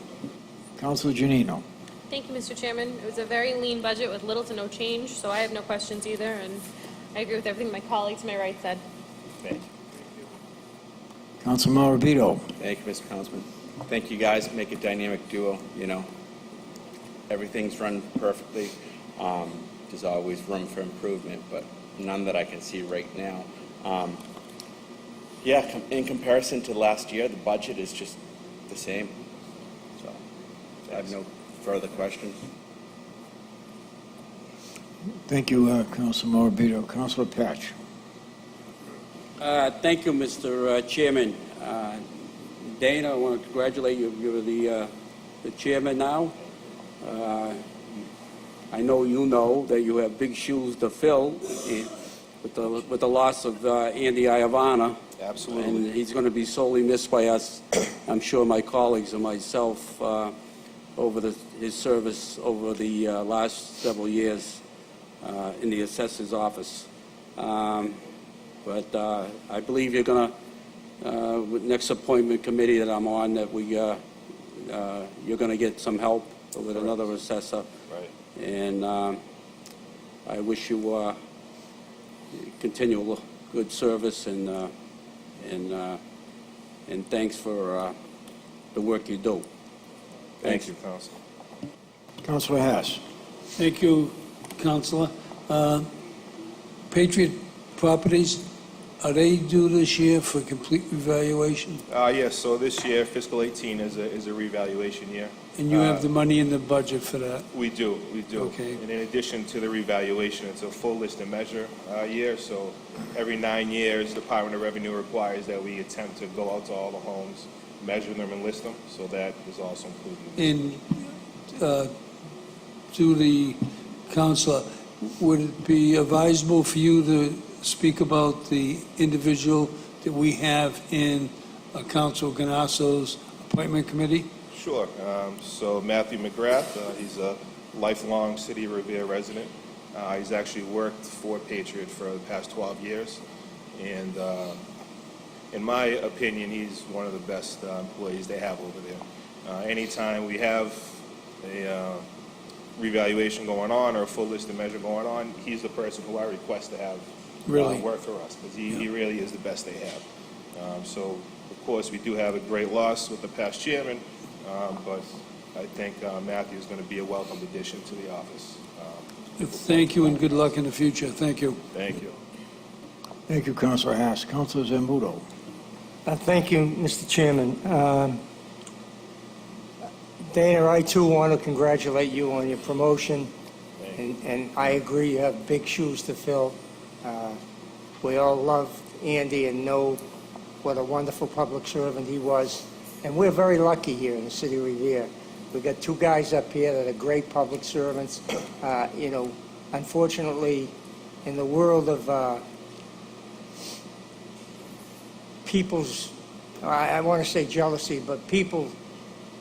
Councilor Janino. Thank you, Mr. Chairman. It was a very lean budget with little to no change, so I have no questions either, and I agree with everything my colleague to my right said. Thank you. Councilor Maravito. Thank you, Mr. Councilman. Thank you, guys. Make a dynamic duo, you know. Everything's run perfectly. There's always room for improvement, but none that I can see right now. Yeah, in comparison to last year, the budget is just the same. So I have no further questions. Thank you, Councilor Maravito. Councilor Patch. Thank you, Mr. Chairman. Dana, I want to congratulate you. You're the chairman now. I know you know that you have big shoes to fill with the loss of Andy Iavana. Absolutely. And he's going to be sorely missed by us, I'm sure my colleagues and myself, over his service over the last several years in the assessor's office. But I believe you're going to, with next appointment committee that I'm on, that you're going to get some help with another assessor. Right. And I wish you continual good service and thanks for the work you do. Thank you, Council. Councilor Haas. Thank you, Councilor. Patriot Properties, are they due this year for complete revaluation? Yes, so this year, fiscal 18 is a revaluation year. And you have the money in the budget for that? We do. Okay. And in addition to the revaluation, it's a full list and measure year, so every 9 years, the Department of Revenue requires that we attempt to go out to all the homes, measure them and list them, so that is also included. And to the councilor, would it be advisable for you to speak about the individual that we have in Council Ganasso's appointment committee? Sure. So Matthew McGrath, he's a lifelong City of Revere resident. He's actually worked for Patriot for the past 12 years. And in my opinion, he's one of the best employees they have over there. Anytime we have a revaluation going on or a full list and measure going on, he's the person who I request to have work for us, because he really is the best they have. So, of course, we do have a great loss with the past chairman, but I think Matthew is going to be a welcome addition to the office. Thank you and good luck in the future. Thank you. Thank you. Thank you, Councilor Haas. Councilor Zambudo. Thank you, Mr. Chairman. Dana, I too want to congratulate you on your promotion, and I agree you have big shoes to fill. We all love Andy and know what a wonderful public servant he was, and we're very lucky here in the city of Revere. We've got two guys up here that are great public servants. Unfortunately, in the world of people's, I want to say jealousy, but people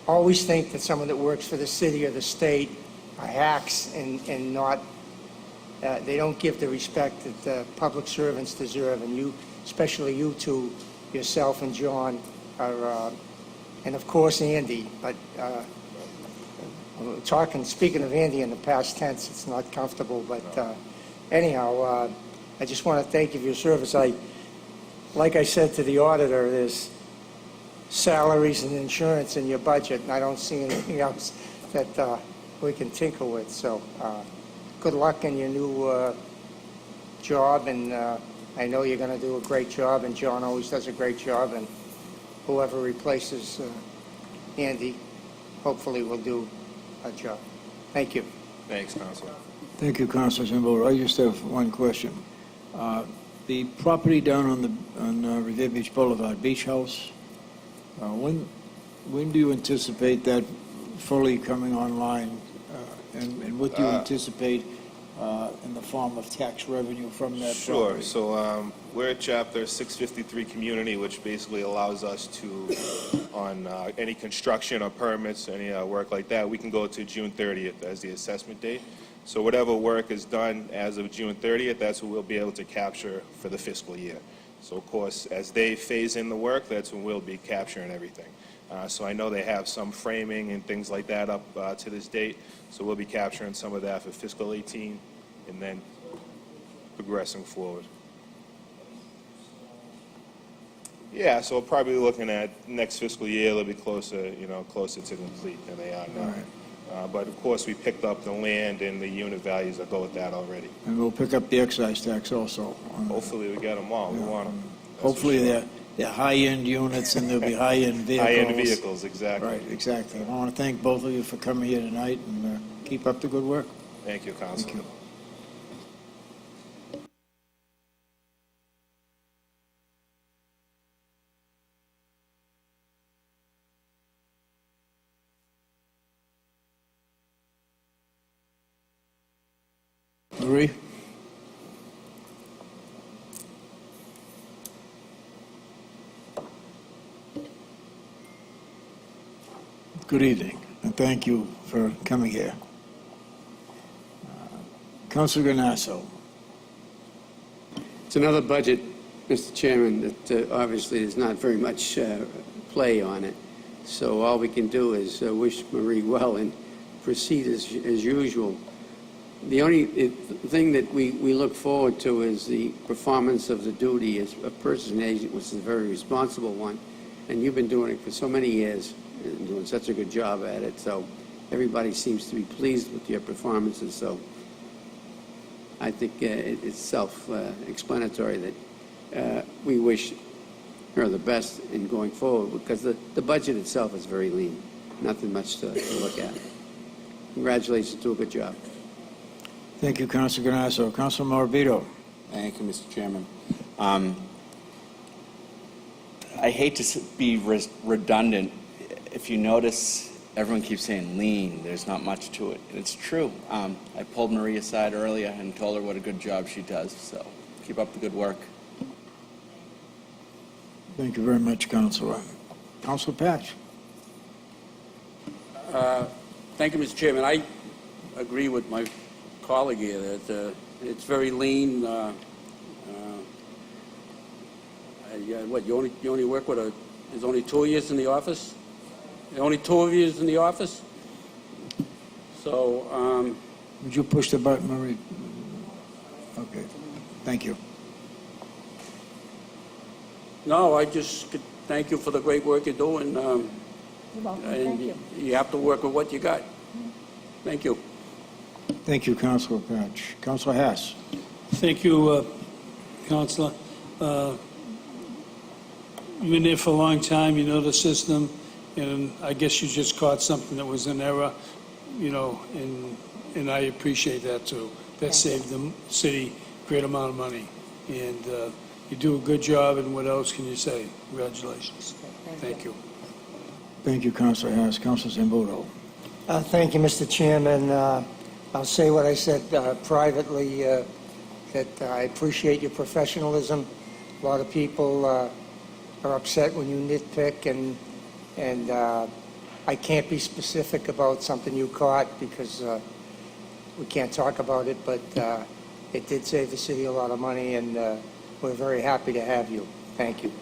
always think that someone that works for the city or the state are hacks and not, they don't give the respect that public servants deserve. And you, especially you two, yourself and John, are, and of course Andy, but speaking of Andy in the past tense, it's not comfortable, but anyhow, I just want to thank you for your service. Like I said to the auditor, there's salaries and insurance in your budget, and I don't see anything else that we can tinker with. So good luck in your new job, and I know you're going to do a great job, and John always does a great job, and whoever replaces Andy hopefully will do a job. Thank you. Thanks, Councilor. Thank you, Councilor Zimbo. I just have one question. The property down on Revere Beach Boulevard, Beach House, when do you anticipate that fully coming online? And what do you anticipate in the form of tax revenue from that property? Sure. So we're a Chapter 653 community, which basically allows us to, on any construction or permits, any work like that, we can go to June 30th as the assessment date. So whatever work is done as of June 30th, that's what we'll be able to capture for the fiscal year. So of course, as they phase in the work, that's when we'll be capturing everything. So I know they have some framing and things like that up to this date. So we'll be capturing some of that for fiscal 18 and then progressing forward. Yeah, so probably looking at next fiscal year, they'll be closer, closer to complete than they are now. Right. But of course, we picked up the land and the unit values that go with that already. And we'll pick up the excise tax also. Hopefully, we get them all. We want them. Hopefully, they're high-end units and they'll be high-end vehicles. High-end vehicles, exactly. Right, exactly. I want to thank both of you for coming here tonight and keep up the good work. Thank you, Councilor. Thank you. Marie? Good evening, and thank you for coming here. Councilor Ganasso. It's another budget, Mr. Chairman, that obviously there's not very much play on it. So all we can do is wish Marie well and proceed as usual. The only thing that we look forward to is the performance of the duty as a purchasing agent, which is a very responsible one. And you've been doing it for so many years and doing such a good job at it. So everybody seems to be pleased with your performances. So I think it's self-explanatory that we wish her the best in going forward, because the budget itself is very lean. Nothing much to look at. Congratulations, do a good job. Thank you, Councilor Ganasso. Councilor Morabito. Thank you, Mr. Chairman. I hate to be redundant. If you notice, everyone keeps saying lean. There's not much to it. And it's true. I pulled Marie aside earlier and told her what a good job she does. So keep up the good work. Thank you very much, Councilor. Councilor Patch. Thank you, Mr. Chairman. I agree with my colleague here that it's very lean. What, you only work with there's only 2 years in the office? Only 2 of you in the office? So, Would you push the button, Marie? Okay. Thank you. no, I just could thank you for the great work you're doing. You're welcome. And Thank you. you have to work with what you got. Thank you. Thank you, Councilor Patch. Councilor Haas. Thank you, Counselor. You've been there for a long time, you know the system, and I guess you just caught something that was an error, and I appreciate that too. That saved the city a great amount of money, and you do a good job, and what else can you say? Congratulations. Thank you. Thank you, Councilor Haas. Councilor Zambudo. Thank you, Mr. Chairman. I'll say what I said privately, that I appreciate your professionalism. A lot of people are upset when you nitpick, and I can't be specific about something you caught because we can't talk about it, but it did save the city a lot of money, and we're very happy to have you. Thank you.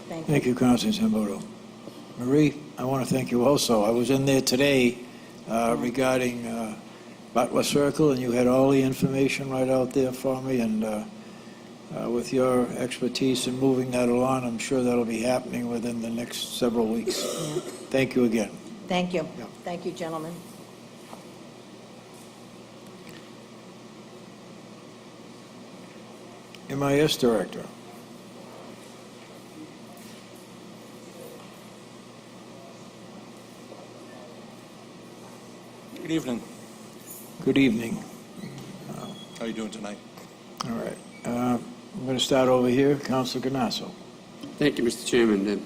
Thank you, Councilor Zambudo. Marie, I want to thank you also. I was in there today regarding Butler Circle, and you had all the information right out there for me, and with your expertise in moving that along, I'm sure that'll be happening within the next several weeks. Thank you again. Thank you. Yeah. Thank you, gentlemen. MIS Director. Good evening. Good evening. How are you doing tonight? All right. I'm going to start over here. Councilor Ganasso. Thank you, Mr. Chairman.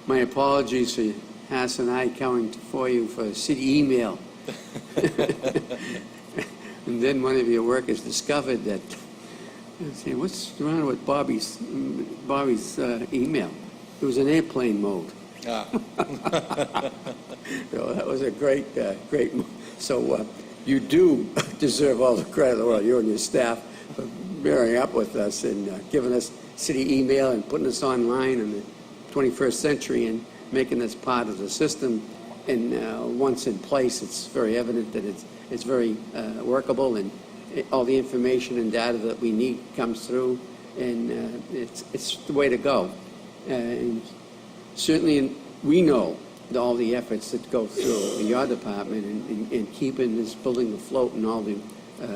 My apologies for Hass and I coming for you for city email. And then one of your workers discovered that, say, what's wrong with Bobby's email? It was in airplane mode. Ah. So that was a great. So you do deserve all the credit, well, you and your staff, for bearing up with us and giving us city email and putting us online in the 21st century and making us part of the system. And once in place, it's very evident that it's very workable, and all the information and data that we need comes through, and it's the way to go. And certainly, we know all the efforts that go through your department in keeping this building afloat, and all the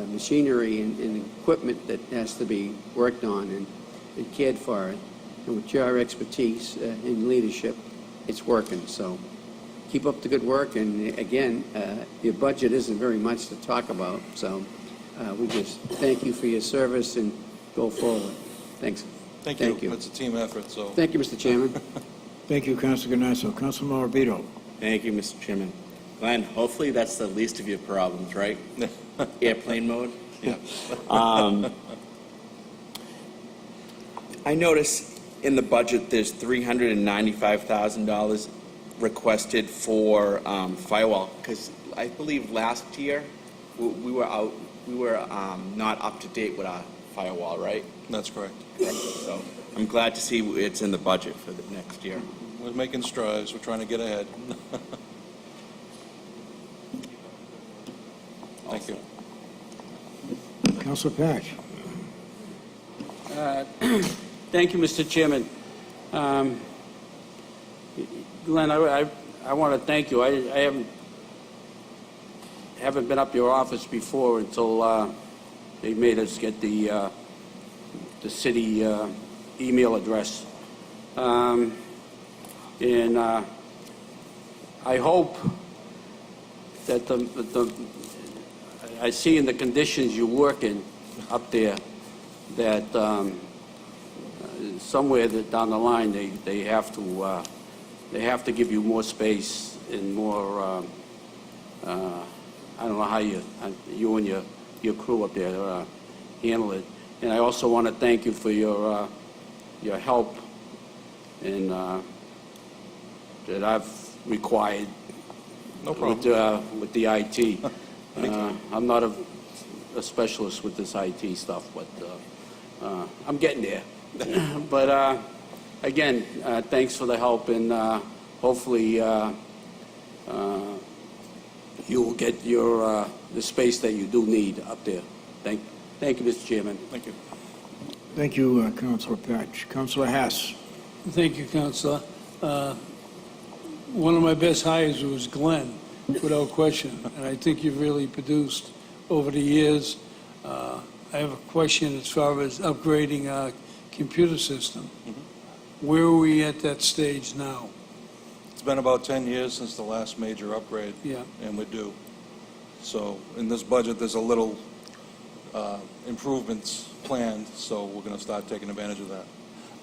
machinery and equipment that has to be worked on and cared for. And with your expertise in leadership, it's working. So keep up the good work. And again, your budget isn't very much to talk about. So we just thank you for your service and go forward. Thanks. Thank you. It's a team effort, so. Thank you, Mr. Chairman. Thank you, Councilor Ganasso. Councilor Morabito. Thank you, Mr. Chairman. Glenn, hopefully that's the least of your problems, right? Airplane mode? Yeah. I notice in the budget there's $395,000 requested for firewall, because I believe last year we were not up to date with our firewall, right? That's correct. So I'm glad to see it's in the budget for the next year. We're making strides. We're trying to get ahead. Thank you. Councilor Patch. Thank you, Mr. Chairman. Glenn, I want to thank you. I haven't been up your office before until they made us get the city email address. And I hope that I see in the conditions you work in up there that somewhere that down the line they have to give you more space and more. I don't know how you and your crew up there handle it. And I also want to thank you for your help in that I've required. No problem. With the IT. I'm not a specialist with this IT stuff, but I'm getting there. But again, thanks for the help, and hopefully you will get the space that you do need up there. Thank you, Mr. Chairman. Thank you. Thank you, Councilor Patch. Councilor Hass. Thank you, Counselor. One of my best hires was Glenn, without question, and I think you've really produced over the years. I have a question as far as upgrading our computer system. Where are we at that stage now? It's been about 10 years since the last major upgrade. Yeah. And we're due. So in this budget, there's a little improvements planned, so we're going to start taking advantage of that.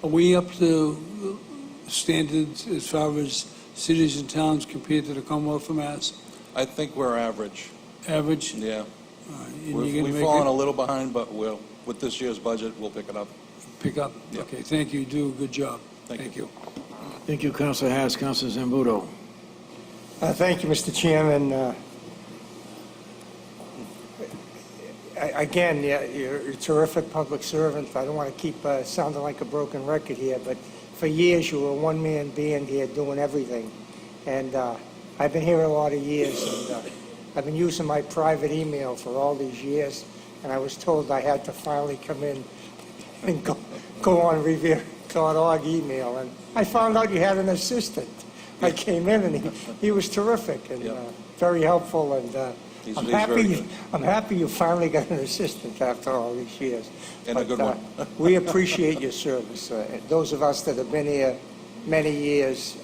Are we up to standards as far as cities and towns compared to the Commonwealth of Mass? I think we're average. Average? Yeah. And you're We've gonna make fallen it a little behind, but with this year's budget, we'll pick it up. pick up? Yeah. Okay, thank you. You do a good job. Thank you. Thank you, Councilor Hass. Councilor Zambudo. Thank you, Mr. Chairman. Again, you're a terrific public servant. I don't want to keep sounding like a broken record here, but for years you were a one-man band here doing everything. And I've been here a lot of years, and I've been using my private email for all these years, and I was told I had to finally come in and go on Revere.org email, and I found out you had an assistant. I came in, and he was terrific and very helpful, and He's I'm very happy. good. I'm happy you finally got an assistant after all these years. And a good one. We appreciate your service. Those of us that have been here many years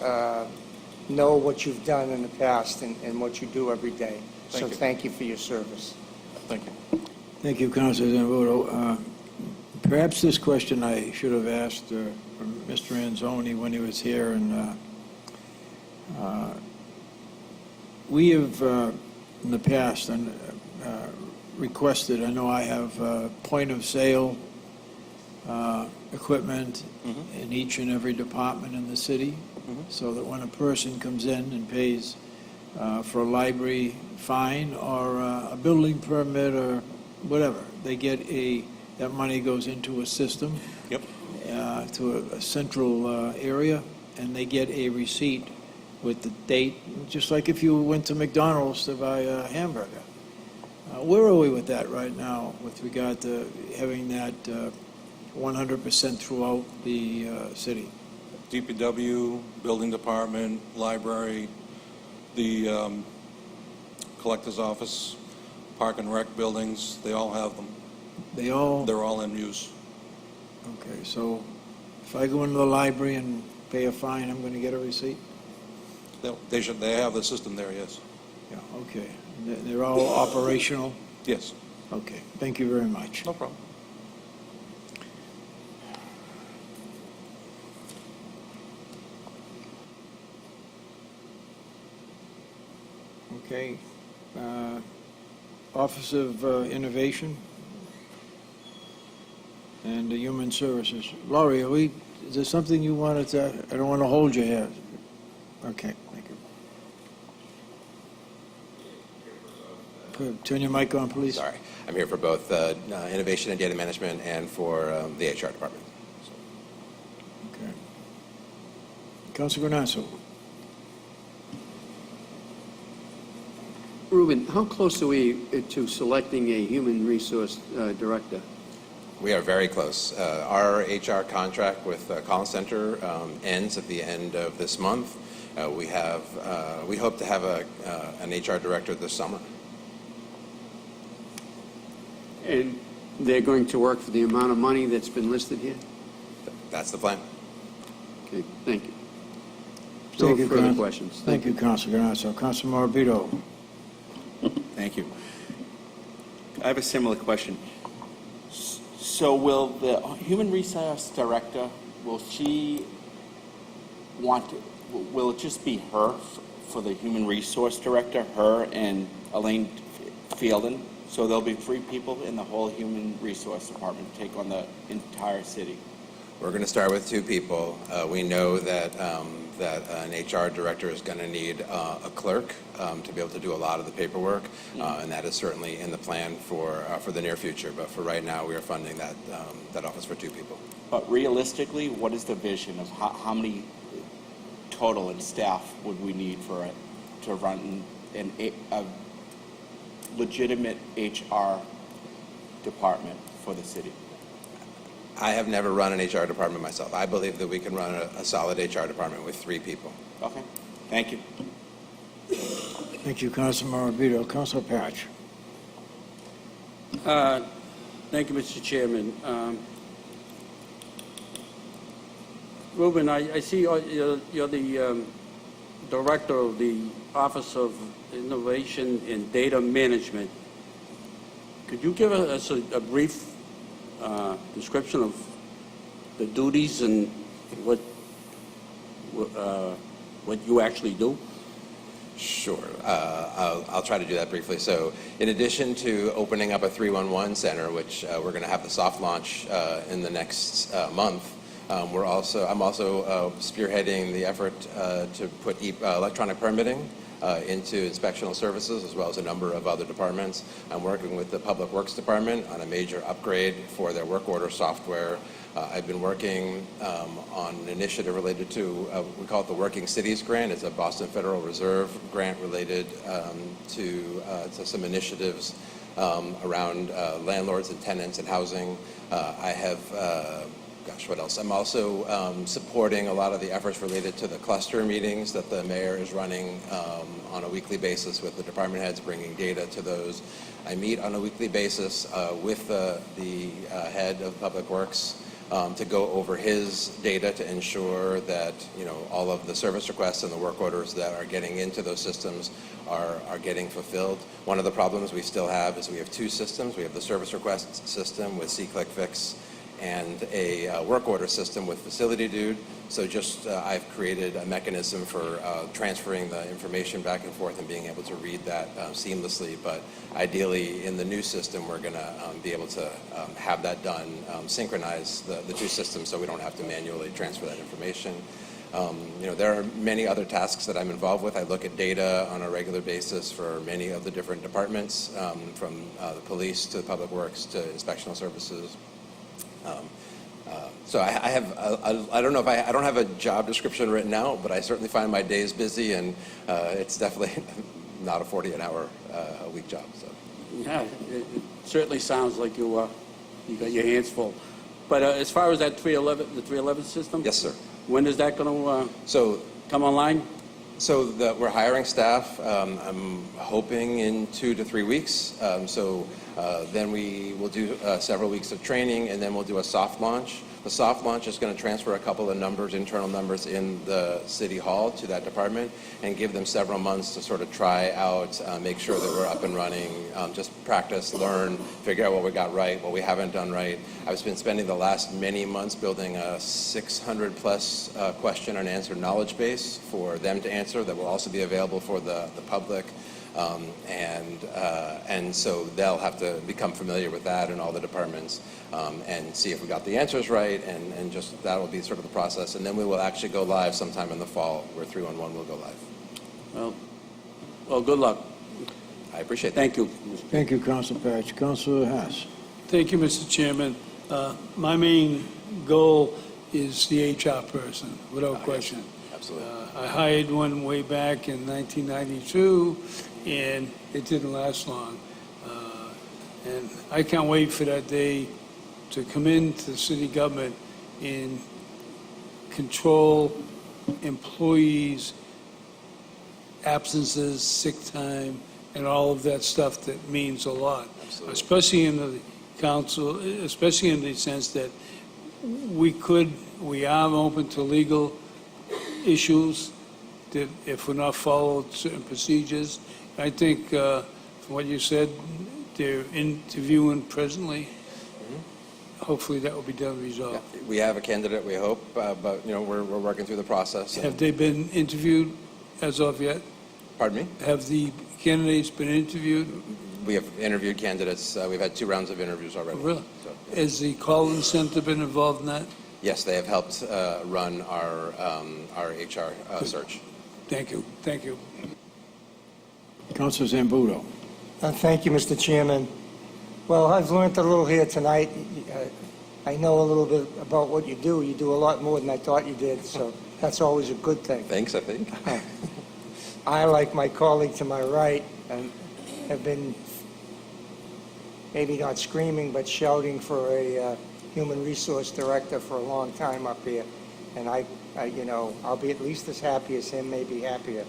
know what you've done in the past and what you do every day. So Thank you. thank you for your service. Thank you. Thank you, Councilor Zambudo. Perhaps this question I should have asked Mr. Anzoni when he was here, and we have in the past requested, I know I have point-of-sale equipment in each and every department in the city, so that when a person comes in and pays for a library fine or a building permit or whatever, they get that money goes into a system, Yep. to a central area, and they get a receipt with the date, just like if you went to McDonald's to buy a hamburger. Where are we with that right now with regard to having that 100% throughout the city? DPW, building department, library, the collector's office, park and rec buildings, they all have them. They all, They're all in use. okay, so if I go into the library and pay a fine, I'm going to get a receipt? They have the system there, yes. Yeah, okay. They're all operational? Yes. Okay, thank you very much. No problem. Okay. Office of Innovation and Human Services. Laurie, is there something you wanted to, I don't want to hold you here. Okay, thank you. Turn your mic on, please. Sorry. I'm here for both innovation and data management and for the HR department. Okay. Councilor Granasso. Ruben, how close are we to selecting a human resource director? We are very close. Our HR contract with Collins Center ends at the end of this month. We hope to have an HR director this summer. And they're going to work for the amount of money that's been listed here? That's the plan. Okay, thank you. Thank you, No further Council. questions. Thank you, Councilor Granasso. Councilor Morabito. Thank you. I have a similar question. So will the human resource director, will it just be her for the human resource director, her and Elaine Fielden? So there'll be 3 people in the whole human resource department to take on the entire city? We're going to start with 2 people. We know that an HR director is going to need a clerk to be able to do a lot of the paperwork, and that is certainly in the plan for the near future. But for right now, we are funding that office for 2 people. But realistically, what is the vision of how many total in staff would we need to run a legitimate HR department for the city? I have never run an HR department myself. I believe that we can run a solid HR department with 3 people. Okay, thank you. Thank you, Councilor Morabito. Councilor Patch. Thank you, Mr. Chairman. Ruben, I see you're the director of the Office of Innovation and Data Management. Could you give us a brief description of the duties and what you actually do? Sure. I'll try to do that briefly. So in addition to opening up a 311 center, which we're going to have the soft launch in the next month, I'm also spearheading the effort to put electronic permitting into inspectional services, as well as a number of other departments. I'm working with the Public Works Department on a major upgrade for their work order software. I've been working on an initiative related to, we call it the Working Cities Grant. It's a Boston Federal Reserve grant related to some initiatives around landlords and tenants and housing. I have, what else? I'm also supporting a lot of the efforts related to the cluster meetings that the mayor is running on a weekly basis with the department heads, bringing data to those. I meet on a weekly basis with the head of Public Works to go over his data to ensure that, all of the service requests and the work orders that are getting into those systems are getting fulfilled. One of the problems we still have is we have two systems. We have the service request system with SeeClickFix and a work order system with Facility Dude. So I've created a mechanism for transferring the information back and forth and being able to read that seamlessly. But ideally, in the new system, we're going to be able to have that done, synchronize the two systems so we don't have to manually transfer that information. There are many other tasks that I'm involved with. I look at data on a regular basis for many of the different departments, from the police to Public Works to inspectional services. So I have, I don't know if I don't have a job description written out, but I certainly find my days busy, and it's definitely not a 40-an-hour-a-week job. So. Yeah, it certainly sounds like you got your hands full. But as far as that 311, the 311 system? Yes, sir. When is that going to come online? So we're hiring staff. I'm hoping in 2 to 3 weeks. Then we will do several weeks of training, and then we'll do a soft launch. The soft launch is going to transfer a couple of numbers, internal numbers in the city hall to that department and give them several months to sort of try out, make sure that we're up and running, just practice, learn, figure out what we got right, what we haven't done right. I've been spending the last many months building a 600-plus question and answer knowledge base for them to answer that will also be available for the public. And so they'll have to become familiar with that in all the departments and see if we got the answers right, and just that will be sort of the process. And then we will actually go live sometime in the fall where 311 will go live. Well, good luck. I appreciate that. Thank you. Thank you, Councilor Patch. Councilor Haas. Thank you, Mr. Chairman. My main goal is the HR person, without question. Absolutely. I hired one way back in 1992, and it didn't last long. And I can't wait for that day to come into the city government and control employees' absences, sick time, and all of that stuff that means a lot. Absolutely. Especially in the council, especially in the sense that we are open to legal issues that if we're not followed certain procedures. I think from what you said, they're interviewing presently. Hopefully that will be done, resolved. Yeah, we have a candidate, we hope, but we're working through the process. Have they been interviewed as of yet? Pardon me? Have the candidates been interviewed? We have interviewed candidates. We've had 2 rounds of interviews already. Oh, really? So. Has the Collins Center been involved in that? Yes, they have helped run our HR search. Thank you. Thank you. Councilor Zambudo. Thank you, Mr. Chairman. Well, I've learned a little here tonight. I know a little bit about what you do. You do a lot more than I thought you did, so that's always a good thing. Thanks, I think. I, like my colleague to my right, have been maybe not screaming, but shouting for a human resource director for a long time up here. And I'll be at least as happy as him, maybe happier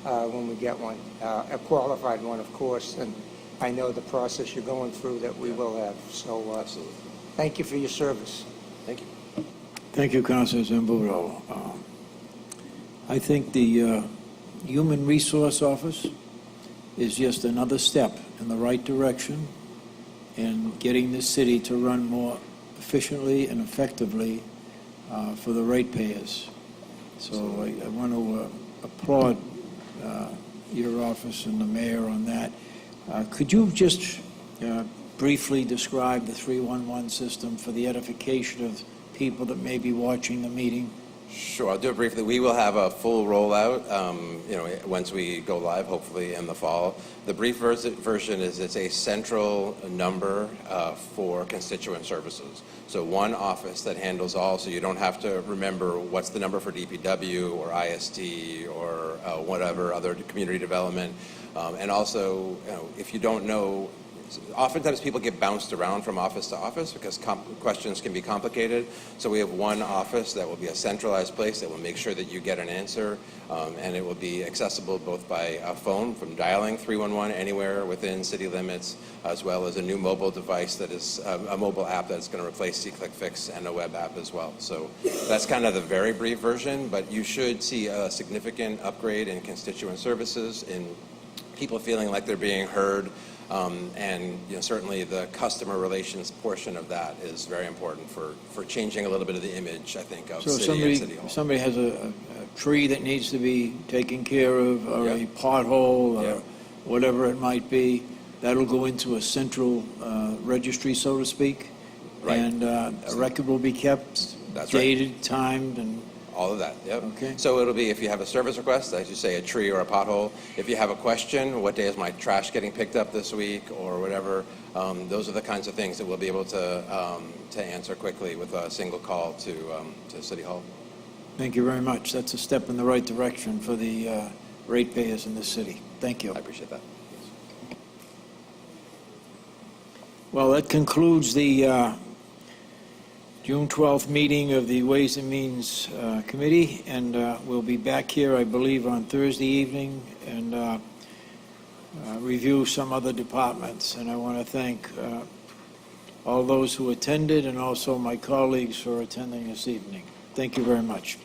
when we get one, a qualified one, of course. And I know the process you're going through that we will have. So Absolutely. Thank you for your service. Thank you. Thank you, Councilor Zambudo. I think the Human Resource Office is just another step in the right direction in getting this city to run more efficiently and effectively for the ratepayers. So I want to applaud your office and the mayor on that. Could you just briefly describe the 311 system for the edification of people that may be watching the meeting? Sure, I'll do it briefly. We will have a full rollout, once we go live, hopefully in the fall. The brief version is it's a central number for constituent services. So one office that handles all, so you don't have to remember what's the number for DPW or ISD or whatever other community development. And also, if you don't know, oftentimes people get bounced around from office to office because questions can be complicated. So we have one office that will be a centralized place that will make sure that you get an answer, and it will be accessible both by phone from dialing 311 anywhere within city limits, as well as a new mobile device that is a mobile app that's going to replace See-Click Fix and a web app as well. So that's kind of the very brief version, but you should see a significant upgrade in constituent services, in people feeling like they're being heard. And certainly the customer relations portion of that is very important for changing a little bit of the image, I think, of So City and City Hall. somebody has a tree that needs to be taken care of, or a pothole, or whatever it might be, that'll go into a central registry, so to speak? Right. And a record will be kept? That's right. Dated, timed, and... All of that, yep. Okay. So it'll be, if you have a service request, as you say, a tree or a pothole. If you have a question, what day is my trash getting picked up this week, or whatever, those are the kinds of things that we'll be able to answer quickly with a single call to City Hall. Thank you very much. That's a step in the right direction for the ratepayers in the city. Thank you. I appreciate that. Well, that concludes the June 12th meeting of the Ways and Means Committee, and we'll be back here, I believe, on Thursday evening and review some other departments. And I want to thank all those who attended and also my colleagues for attending this evening. Thank you very much.